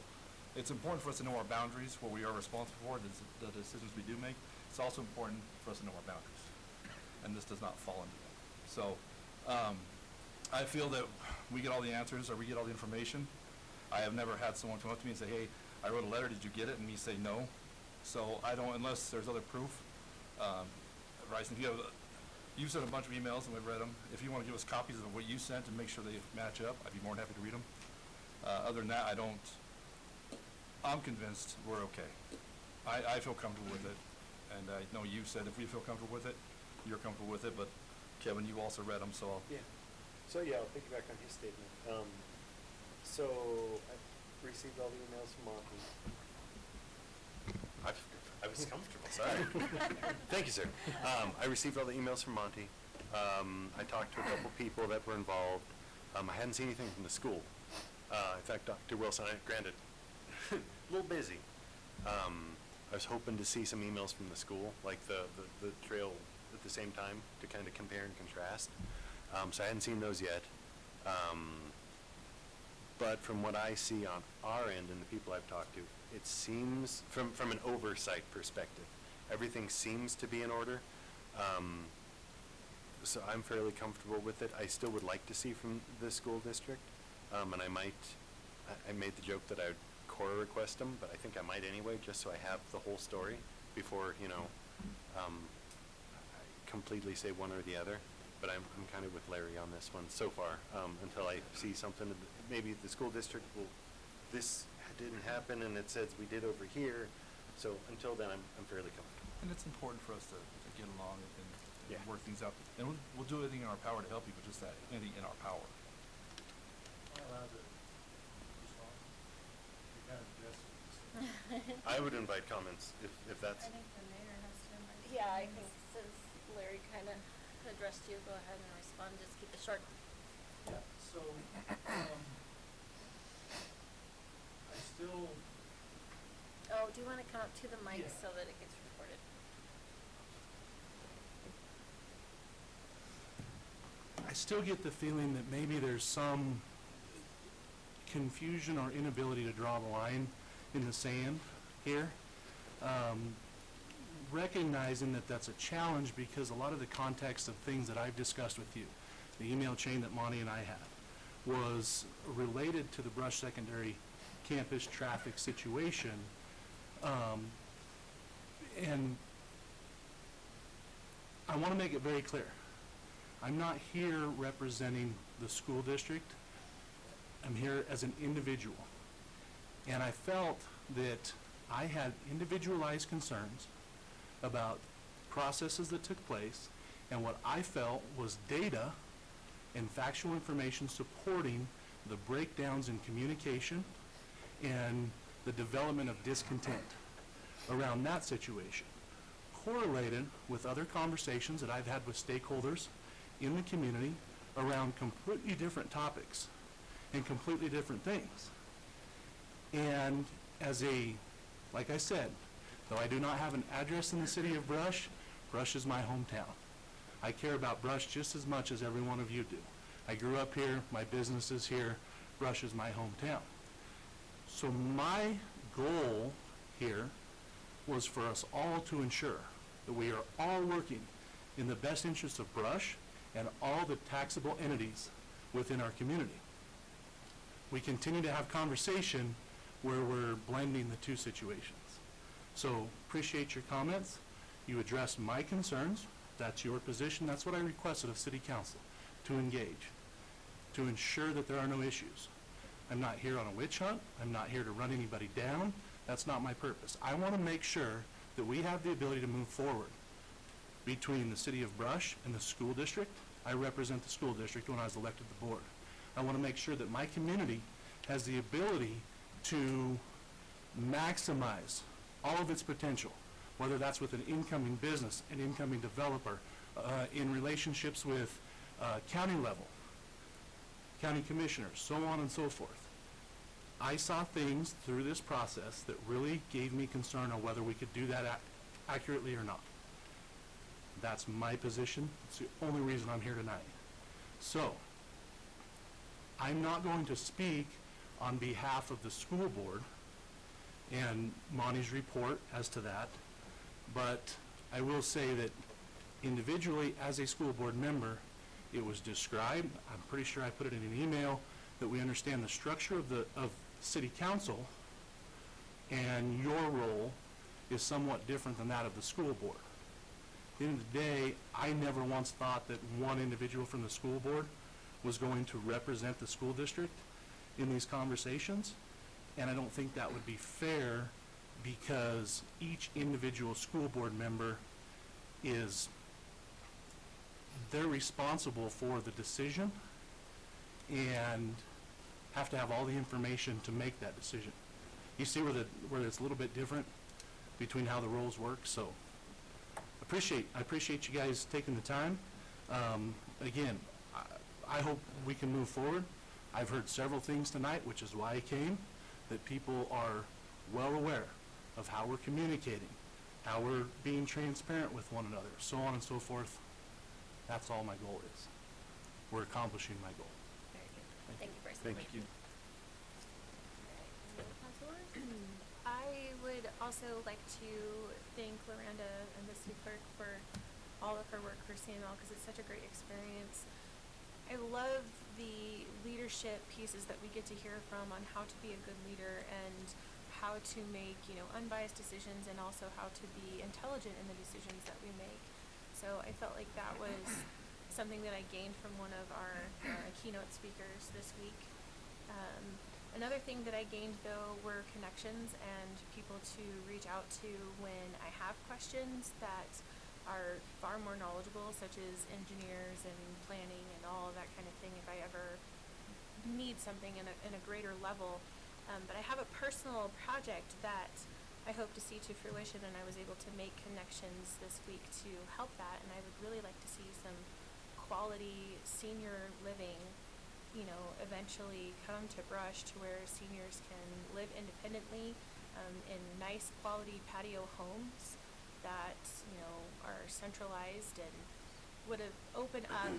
it's important for us to know our boundaries, what we are responsible for, the decisions we do make. It's also important for us to know our boundaries. And this does not fall into that. So I feel that we get all the answers or we get all the information. I have never had someone come up to me and say, hey, I wrote a letter, did you get it? And me say no. So I don't, unless there's other proof. Bryce, if you have, you've sent a bunch of emails and we've read them. If you want to give us copies of what you sent and make sure they match up, I'd be more than happy to read them. Other than that, I'm convinced we're okay. I feel comfortable with it. And I know you said if we feel comfortable with it, you're comfortable with it, but Kevin, you also read them, so I'll. Yeah. So yeah, I'll piggyback on his statement. So I received all the emails from Monty. I was comfortable, sorry. Thank you, sir. I received all the emails from Monty. I talked to a couple people that were involved. I hadn't seen anything from the school. In fact, Dr. Wilson, granted, a little busy. I was hoping to see some emails from the school, like the trail at the same time to kind of compare and contrast. So I hadn't seen those yet. But from what I see on our end and the people I've talked to, it seems, from an oversight perspective, everything seems to be in order. So I'm fairly comfortable with it. I still would like to see from the school district, and I made the joke that I would core request them, but I think I might anyway, just so I have the whole story before, you know, I completely say one or the other. But I'm kind of with Larry on this one so far, until I see something. Maybe the school district will, this didn't happen and it says we did over here. So until then, I'm fairly comfortable. And it's important for us to get along and work things out. And we'll do anything in our power to help you, but just that, anything in our power. I would invite comments if that's. I think the mayor has to invite. Yeah, I think since Larry kind of addressed you, go ahead and respond, just keep it short. Yeah, so, still, Oh, do you wanna come up to the mic Yeah. so that it gets recorded? I still get the feeling that maybe there's some confusion or inability to draw the line in the sand here. Recognizing that that's a challenge because a lot of the context of things that I've discussed with you, the email chain that Monty and I had, was related to the Brush Secondary campus traffic situation. And I want to make it very clear. I'm not here representing the school district. I'm here as an individual. And I felt that I had individualized concerns about processes that took place and what I felt was data and factual information supporting the breakdowns in communication and the development of discontent around that situation, correlated with other conversations that I've had with stakeholders in the community around completely different topics and completely different things. And like I said, though I do not have an address in the city of Brush, Brush is my hometown. I care about Brush just as much as every one of you do. I grew up here, my business is here, Brush is my hometown. So my goal here was for us all to ensure that we are all working in the best interest of Brush and all the taxable entities within our community. We continue to have conversation where we're blending the two situations. So appreciate your comments. You addressed my concerns. That's your position. That's what I requested of City Council, to engage, to ensure that there are no issues. I'm not here on a witch hunt. I'm not here to run anybody down. That's not my purpose. I want to make sure that we have the ability to move forward between the city of Brush and the school district. I represent the school district when I was elected to the board. I want to make sure that my community has the ability to maximize all of its potential, whether that's with an incoming business, an incoming developer, in relationships with county level, county commissioners, so on and so forth. I saw things through this process that really gave me concern on whether we could do that accurately or not. That's my position. It's the only reason I'm here tonight. So, I'm not going to speak on behalf of the school board and Monty's report as to that, but I will say that individually, as a school board member, it was described, I'm pretty sure I put it in an email, that we understand the structure of city council, and your role is somewhat different than that of the school board. At the end of the day, I never once thought that one individual from the school board was going to represent the school district in these conversations, and I don't think that would be fair because each individual school board member they're responsible for the decision and have to have all the information to make that decision. You see where it's a little bit different between how the roles work, so I appreciate you guys taking the time. Again, I hope we can move forward. I've heard several things tonight, which is why I came, that people are well aware of how we're communicating, how we're being transparent with one another, so on and so forth. That's all my goal is. We're accomplishing my goal. Very good. Thank you, Bryce. thank you. I would also like to thank Loranda and the city clerk for all of her work for CML because it's such a great experience. I love the leadership pieces that we get to hear from on how to be a good leader and how to make, unbiased decisions and also how to be intelligent in the decisions that we make. So I felt like that was something that I gained from one of our keynote speakers this week. Another thing that I gained, though, were connections and people to reach out to when I have questions that are far more knowledgeable, such as engineers and planning and all of that kind of thing, if I ever need something in a greater level. But I have a personal project that I hope to see to fruition, and I was able to make connections this week to help that, and I would really like to see some quality senior living you know, eventually come to Brush to where seniors can live independently, in nice quality patio homes that, you know, are centralized and would have opened up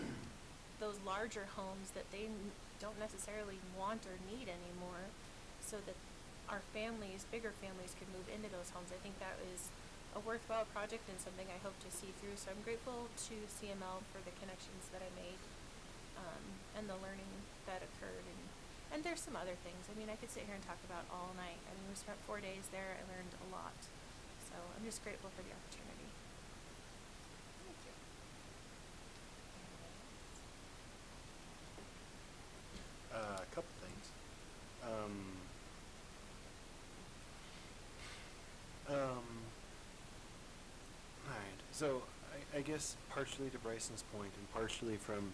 those larger homes that they don't necessarily want or need anymore, so that our families, bigger families, could move into those homes. I think that is a worthwhile project and something I hope to see through. So I'm grateful to CML for the connections that I made, and the learning that occurred. And there's some other things. I mean, I could sit here and talk about all night. I mean, we spent 4 days there. I learned a lot. So I'm just grateful for the opportunity. Thank you. A couple things. Alright, so I guess partially to Bryson's point and partially from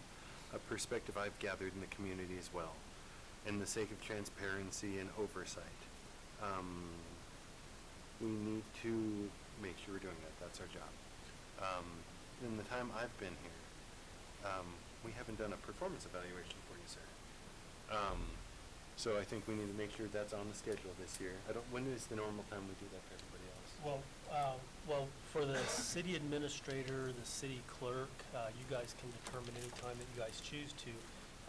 a perspective I've gathered in the community as well, in the sake of transparency and oversight, we need to make sure we're doing that. That's our job. In the time I've been here, we haven't done a performance evaluation for you, sir. So I think we need to make sure that's on the schedule this year. When is the normal time we do that for everybody else? Well, for the city administrator, the city clerk, you guys can determine any time that you guys choose to.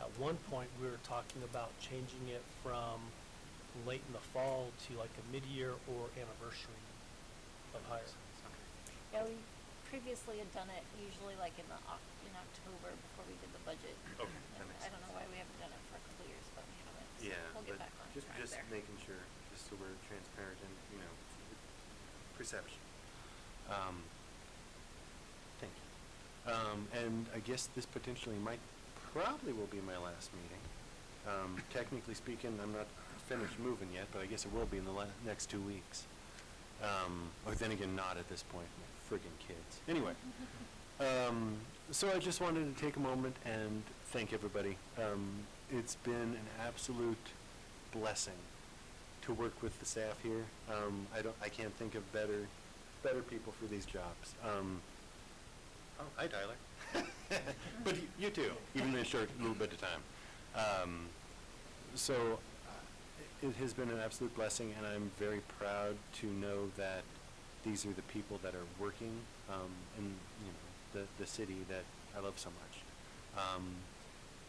At one point, we were talking about changing it from late in the fall to like a mid-year or anniversary of hire. Yeah, we previously had done it usually like in October before we did the budget. Okay, And that makes I don't sense. know why we haven't done it for a couple years, but we haven't. So Yeah, we'll get but back on just track there. making sure, just so we're transparent and, perception. Thank you. And I guess this potentially probably will be my last meeting. Technically speaking, I'm not finished moving yet, but I guess it will be in the next 2 weeks. Or then again, not at this point, my friggin' kids. Anyway, so I just wanted to take a moment and thank everybody. It's been an absolute blessing to work with the staff here. I can't think of better people for these jobs. Oh, hi, Tyler. But you too, even in a short little bit of time. So it has been an absolute blessing, and I'm very proud to know that these are the people that are working in the city that I love so much.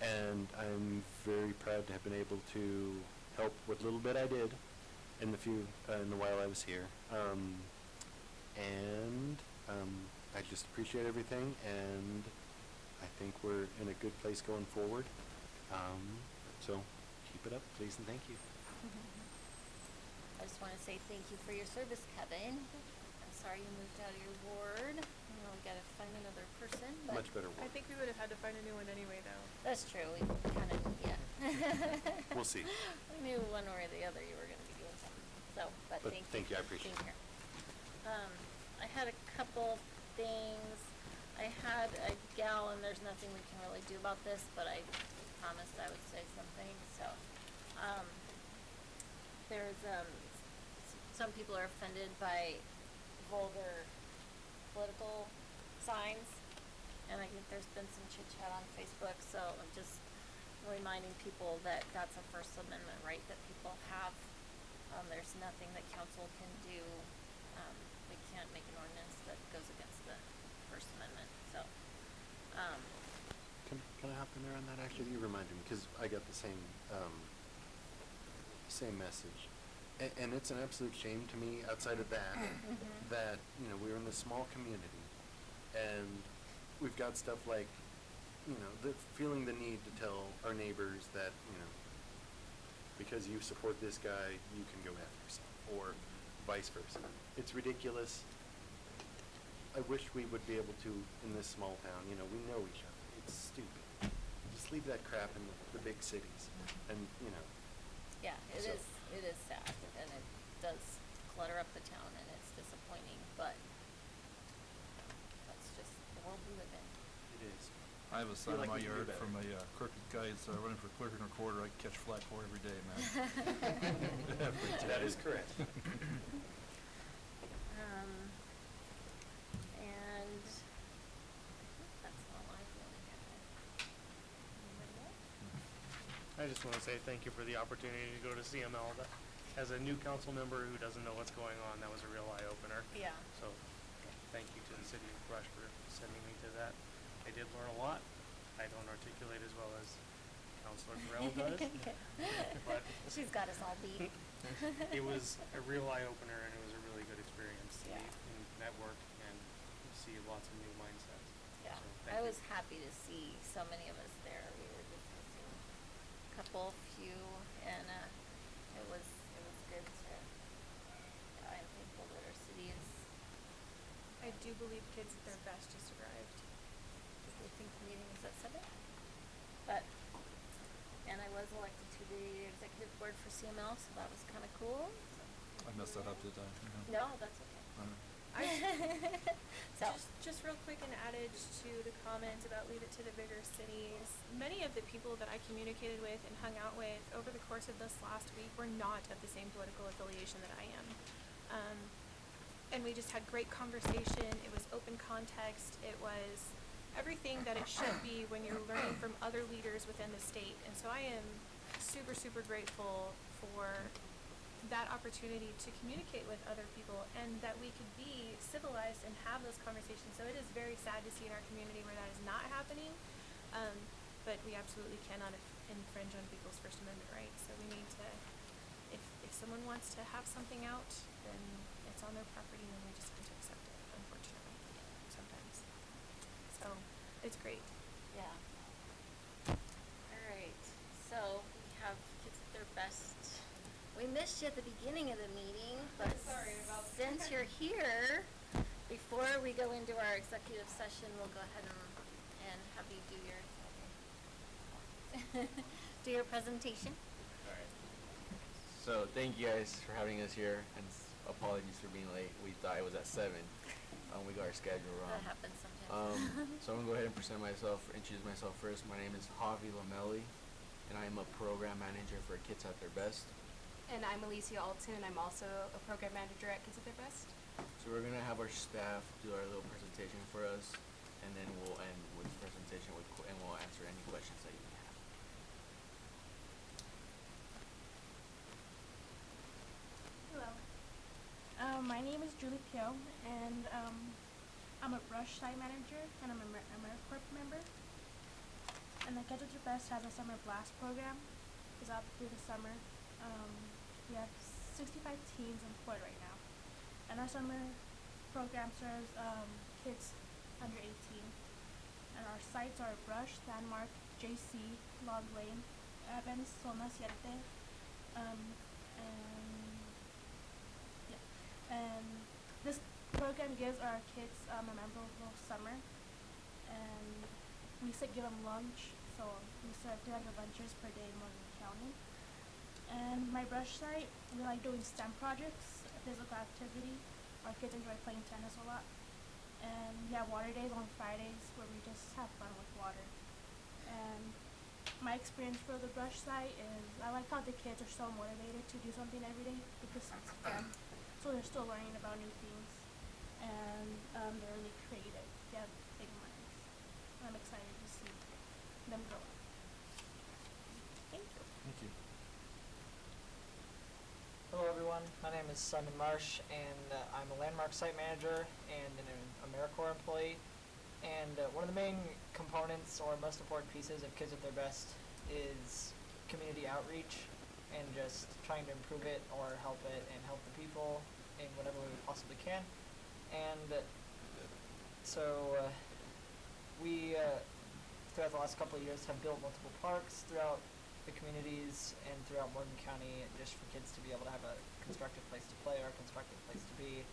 And I'm very proud to have been able to help what little bit I did in the while I was here. And I just appreciate everything, and I think we're in a good place going forward. So keep it up, please, and thank you. I just want to say thank you for your service, Kevin. I'm sorry you moved out of your ward. You know, we got to find another person, but. Much better I work. think we would have had to find a new one anyway, though. That's true. We kind of, yeah. We'll see. We knew one way or the other you were going to be doing something. So, but But thank you I for appreciate being it. here. I had a couple things. I had a gal, and there's nothing we can really do about this, but I promised I would say something. So, there's some people are offended by vulgar political signs, and I think there's been some chit chat on Facebook. So I'm just reminding people that that's a First Amendment right that people have. There's nothing that council can do. They can't make an ordinance that goes against the First Amendment. So, Can I hop in there on that? Actually, you reminded me, because I got the same message. And it's an absolute shame to me, outside of that, that, we're in this small community, and we've got stuff like, feeling the need to tell our neighbors that, because you support this guy, you can go after yourself, or vice versa. It's ridiculous. I wish we would be able to, in this small town, we know each other. It's stupid. Just leave that crap in the big cities, and, yeah, So- it is sad, and it does clutter up the town, and it's disappointing, but that's just the world we live in. it is. I have a sign like in my we can do yard better. from a crooked guy that's running for clerk and recorder. I catch flack for every day, man. Every day. That is correct. And I think that's all I really had. Anybody else? I just want to say thank you for the opportunity to go to CML. As a new council member who doesn't know what's going on, that was a real eye-opener. Yeah. So, thank you to the city of Brush for sending me to that. I did learn a lot. I don't articulate as well as Councilor Burrell does. But She's got us all beat. it was a real eye-opener, and it was a really good experience to Yeah. meet and network and see lots of new mindsets. Yeah, So, I thank you. was happy to see so many of us there. We were just missing a couple, few, and it was good to. I'm thankful that our city is. I do believe Kids at Their Best just arrived. I think the meeting is at 7. But, and I was elected to the executive board for CML, so that was kind of cool. I messed that up, did I? No, that's okay. So. Just real quick, an adage to the comment about leave it to the bigger cities. Many of the people that I communicated with and hung out with over the course of this last week were not of the same political affiliation that I am. And we just had great conversation. It was open context. It was everything that it should be when you're learning from other leaders within the state. And so I am super, super grateful for that opportunity to communicate with other people and that we could be civilized and have those conversations. So it is very sad to see in our community where that is not happening. But we absolutely cannot infringe on people's First Amendment rights. So we need to, if someone wants to have something out, then it's on their property and we just have to accept it, unfortunately, sometimes. So it's great. Yeah. All right, so we have Kids at Their Best. We missed you at the beginning of the meeting, but Sorry about that. since you're here, before we go into our executive session, we'll go ahead and have you do your do your presentation. Alright. So thank you guys for having us here, and apologies for being late. We thought it was at 7. We got our schedule wrong. That happens sometimes. So I'm gonna go ahead and introduce myself first. My name is Javi Lamelli, and I am a program manager for Kids at Their Best. And I'm Alicia Alton, and I'm also a program manager at Kids at Their Best. So we're gonna have our staff do our little presentation for us, and then we'll end with the presentation and we'll answer any questions that you may have. Hello. My name is Julie Pio, and I'm a brush site manager, and I'm a AmeriCorps member. And the Kids at Their Best has a summer blast program. It's out through the summer. We have 65 teens employed right now. And our summer program serves kids under 18. And our sites are Brush, Landmark, JC, Log Lane, Evans, Zona Siete, and this program gives our kids a memorable summer, and we give them lunch, so we serve 300 lunches per day in Morgan County. And my brush site, we like doing STEM projects, physical activity. Our kids enjoy playing tennis a lot. And we have water days on Fridays where we just have fun with water. And my experience for the brush site is I like how the kids are so motivated to do something every day because it's fun. So they're still learning about new things. And they're really creative. They have big minds. I'm excited to see them grow up. Thank you. Thank you. Hello everyone, my name is Simon Marsh, and I'm a Landmark site manager and an AmeriCorps employee. And one of the main components or most important pieces of Kids at Their Best is community outreach and just trying to improve it or help it and help the people in whatever way we possibly can. And so we, throughout the last couple of years, have built multiple parks throughout the communities and throughout Morgan County just for kids to be able to have a constructive place to play or a constructive place to be.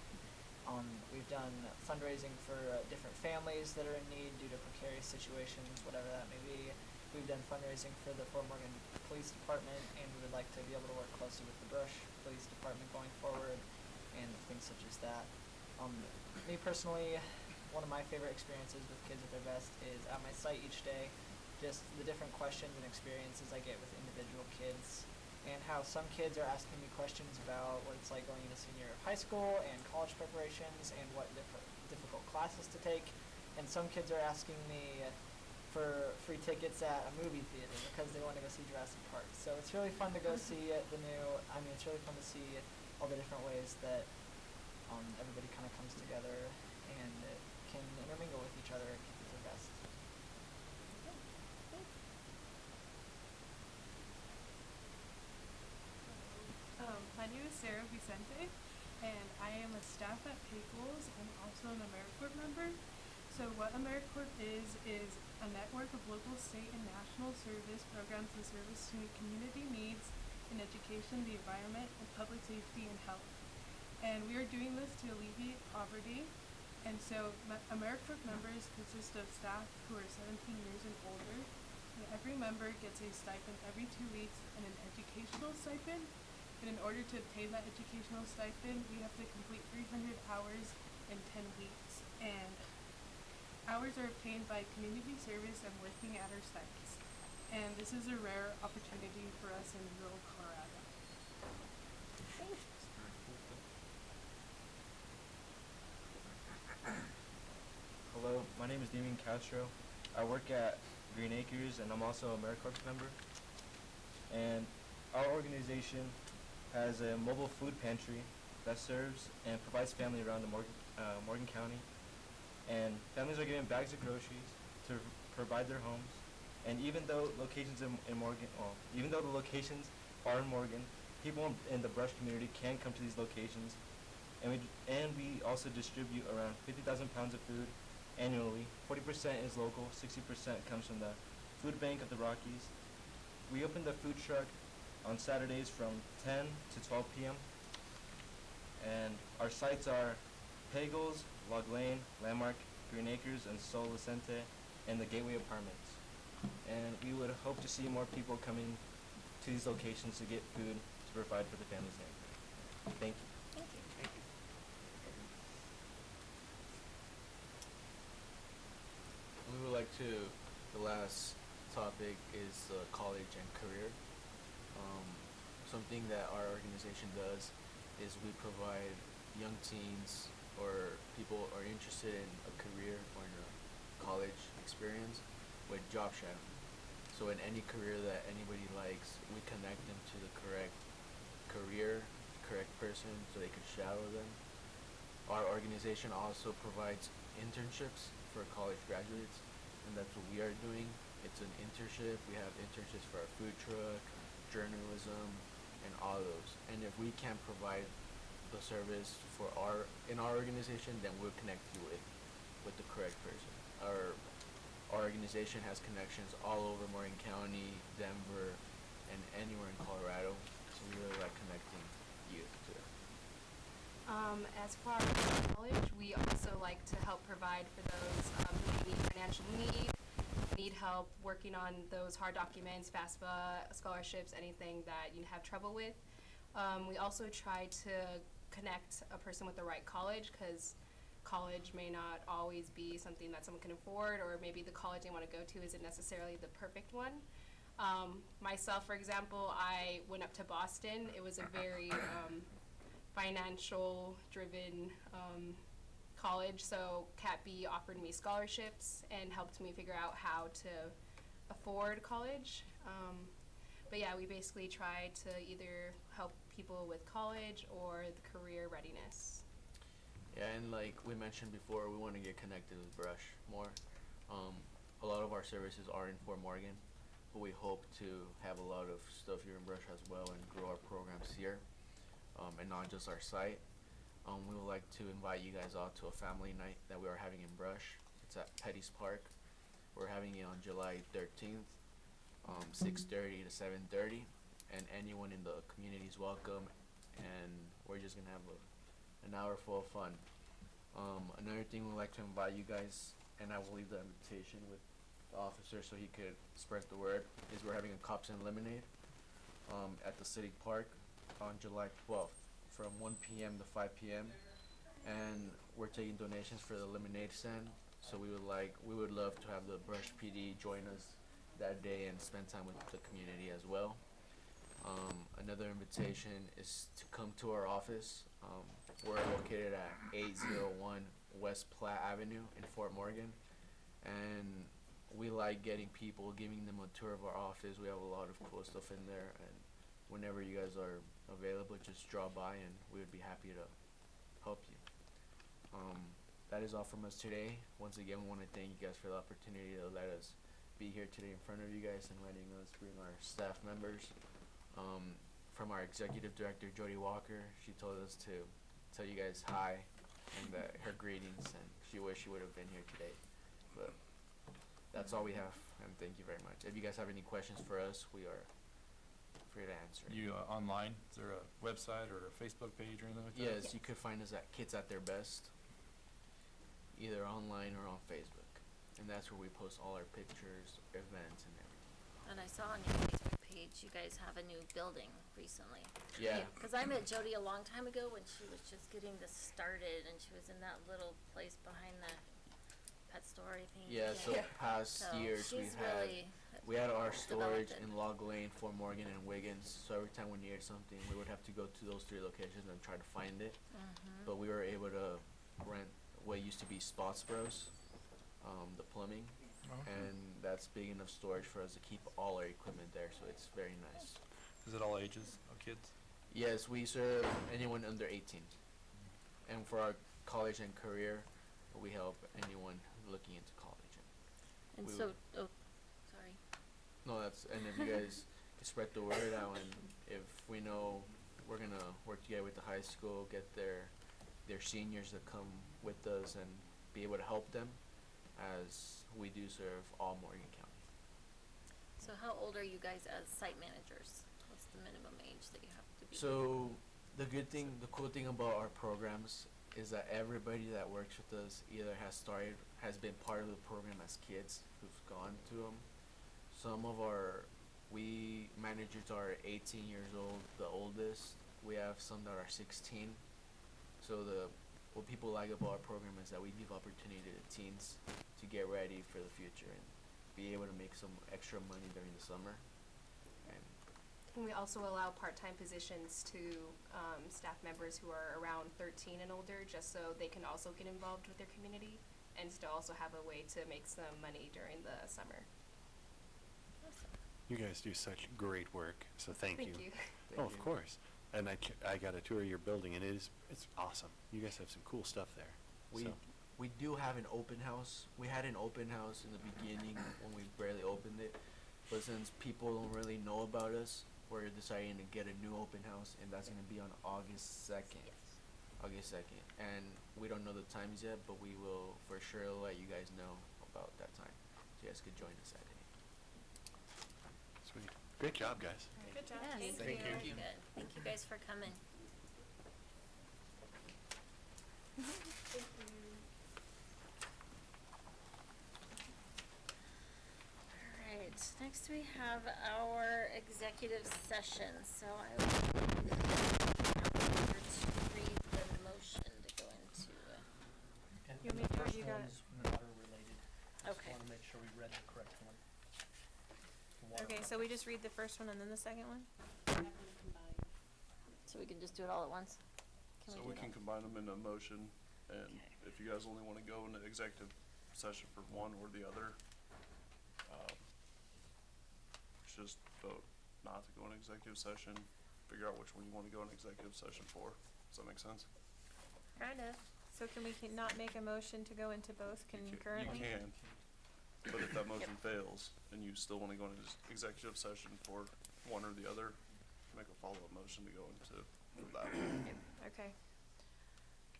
We've done fundraising for different families that are in need due to precarious situations, whatever that may be. We've done fundraising for the Fort Morgan Police Department, and we would like to be able to work closely with the Brush Police Department going forward and things such as that. Me personally, one of my favorite experiences with Kids at Their Best is at my site each day. Just the different questions and experiences I get with individual kids, and how some kids are asking me questions about what it's like going into senior year of high school and college preparations and what difficult classes to take, and some kids are asking me for free tickets at a movie theater because they want want to go see Jurassic Park. So it's really fun to go see it, it's really fun to see all the different ways that everybody kind of comes together and can intermingle with each other at Kids at Their Best. My name is Sarah Vicente, and I am a staff at Pecos and also an AmeriCorps member. So what AmeriCorps is a network of local, state, and national service programs and service to meet community needs in education, the environment, and public safety and health. And we are doing this to alleviate poverty. And so AmeriCorps members consist of staff who are 17 years and older. And every member gets a stipend every 2 weeks and an educational stipend. And in order to obtain that educational stipend, we have to complete 300 hours in 10 weeks. And hours are obtained by community service and working at our sites. And this is a rare opportunity for us in rural Colorado. Hello, my name is Damien Castro. I work at Green Acres and I'm also a AmeriCorps member. And our organization has a mobile food pantry that serves and provides family around the Morgan County. And families are given bags of groceries to provide their homes. And even though locations even though the locations are in Morgan, people in the Brush community can come to these locations. And we also distribute around 50,000 pounds of food annually. 40% is local, 60% comes from the Food Bank of the Rockies. We open the food truck on Saturdays from 10 to 12 p.m. And our sites are Pagels, Log Lane, Landmark, Green Acres, and Sol Vicente, and the Gateway Apartments. And we would hope to see more people coming to these locations to get food to provide for the families there. Thank you. Thank you. Thank you. We would like to, the last topic is college and career. Something that our organization does is we provide young teens or people who are interested in a career or in a college experience with job shadowing. So in any career that anybody likes, we connect them to the correct career, correct person so they can shadow them. Our organization also provides internships for college graduates, and that's what we are doing. It's an internship. We have internships for our food truck, journalism, and all those. And if we can't provide the service for in our organization, then we'll connect you with the correct person. Our organization has connections all over Morgan County, Denver, and anywhere in Colorado. So we really like connecting you to them. As far as college, we also like to help provide for those who need financial need help working on those hard documents, FAFSA, scholarships, anything that you have trouble with. We also try to connect a person with the right college, because college may not always be something that someone can afford, or maybe the college they want to go to isn't necessarily the perfect one. Myself, for example, I went up to Boston. It was a very financial driven college, so CATB offered me scholarships and helped me figure out how to afford college. But yeah, we basically try to either help people with college or the career readiness. Yeah, and like we mentioned before, we want to get connected with Brush more. A lot of our services are in Fort Morgan, but we hope to have a lot of stuff here in Brush as well and grow our programs here, and not just our site. We would like to invite you guys out to a family night that we are having in Brush. It's at Petty's Park. We're having it on July 13th, 6:30 to 7:30, and anyone in the community is welcome, and we're just going to have an hour full of fun. Another thing we'd like to invite you guys, and I will leave the invitation with the officer so he could spread the word, is we're having a Cops and Lemonade at the City Park on July 12th. From 1 p.m. to 5 p.m. and we're taking donations for the lemonade stand. So we would love to have the Brush PD join us that day and spend time with the community as well. Another invitation is to come to our office. We're located at 801 West Platte Avenue in Fort Morgan, and we like getting people, giving them a tour of our office. We have a lot of cool stuff in there, and whenever you guys are available, just drop by and we would be happy to help you. That is all from us today. Once again, we want to thank you guys for the opportunity to let us be here today in front of you guys and letting us bring our staff members. From our executive director, Jody Walker, she told us to tell you guys hi and her greetings, and she wished she would have been here today. But that's all we have, and thank you very much. If you guys have any questions for us, we are free to answer. You online? Is there a website or a Facebook page or anything like that? Yes, you could find us at Kids at Their Best, either online or on Facebook. And that's where we post all our pictures, events, and everything. And I saw on your Facebook page, you guys have a new building recently. Yeah. Because I met Jody a long time ago when she was just getting this started, and she was in that little place behind the pet store, I think. Yeah, so past So years she's really we had our storage developed it. in Log Lane, Fort Morgan, and Wiggins. So every time we needed something, we would have to go to those 3 locations and try to find it. Mhm. But we were able to rent what used to be Spots Bros, the plumbing, and that's big enough storage for us to keep all our equipment there. So it's very nice. Is it all ages of kids? Yes, we serve anyone under 18. And for our college and career, we help anyone looking into college. And we so, would- oh, sorry. No, and if you guys can spread the word out, and if we know we're gonna work together with the high school, get their seniors to come with us and be able to help them, as we do serve all Morgan County. So how old are you guys as site managers? What's the minimum age that you have to be? So the cool thing about our programs is that everybody that works with us either has been part of the program as kids who've gone to them. Some of our managers are 18 years old, the oldest. We have some that are 16. So what people like about our program is that we give opportunity to teens to get ready for the future and be able to make some extra money during the summer. And we also allow part-time positions to staff members who are around 13 and older, just so they can also get involved with their community and still also have a way to make some money during the summer. You guys do such great work, so thank you. Thank you. Oh, of course. And I got a tour of your building, and it's awesome. You guys have some cool stuff there. We do have an open house. We had an open house in the beginning when we barely opened it, but since people don't really know about us, we're deciding to get a new open house, and that's gonna be on August 2nd. August 2nd, and we don't know the times yet, but we will for sure let you guys know about that time, so you guys could join us that day. Sweet. Great job, guys. Good job. Yes, Thank you. very good. Thank you guys for coming. Thank you. Alright, next we have our executive session, so I will read the motion to go into. And You want me the to do it? first You got it. one's water related. Just Okay. wanna make sure we read the correct one. Okay, so we just read the first one and then the second one? So we can just do it all at once? So do we that? can combine them in a motion, and Okay. if you guys only wanna go into executive session for one or the other, just vote not to go into executive session, figure out which one you wanna go into executive session for. Does that make sense? Kind of. So can we not make a motion to go into both concurrently? You can, but if that motion fails, and you still wanna go into executive session for one or the other, make a follow-up motion to go into that. Okay.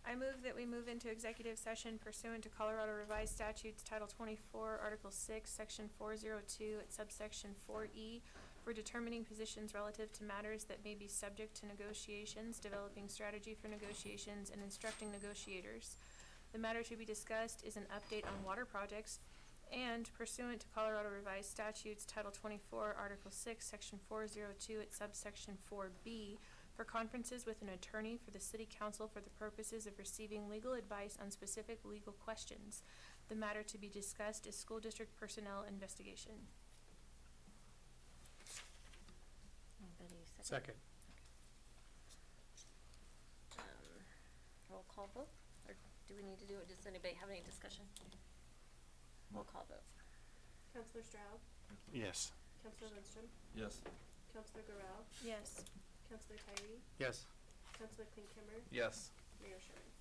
I move that we move into executive session pursuant to Colorado Revised Statutes Title 24, Article 6, Section 402 at subsection 4E for determining positions relative to matters that may be subject to negotiations, developing strategy for negotiations, and instructing negotiators. The matter to be discussed is an update on water projects, and pursuant to Colorado Revised Statutes Title 24, Article 6, Section 402 at subsection 4B, for conferences with an attorney for the city council for the purposes of receiving legal advice on specific legal questions. The matter to be discussed is school district personnel investigation. Anybody Second. Roll call vote, or do we need to do it, does anybody have any discussion? Roll call vote. Counselor Stroud, Yes. Counselor Lindstrom, Yes. Counselor Garrell, Yes. Counselor Tyree, Yes. Counselor Klinkhammer, Yes. Mayor Sherman.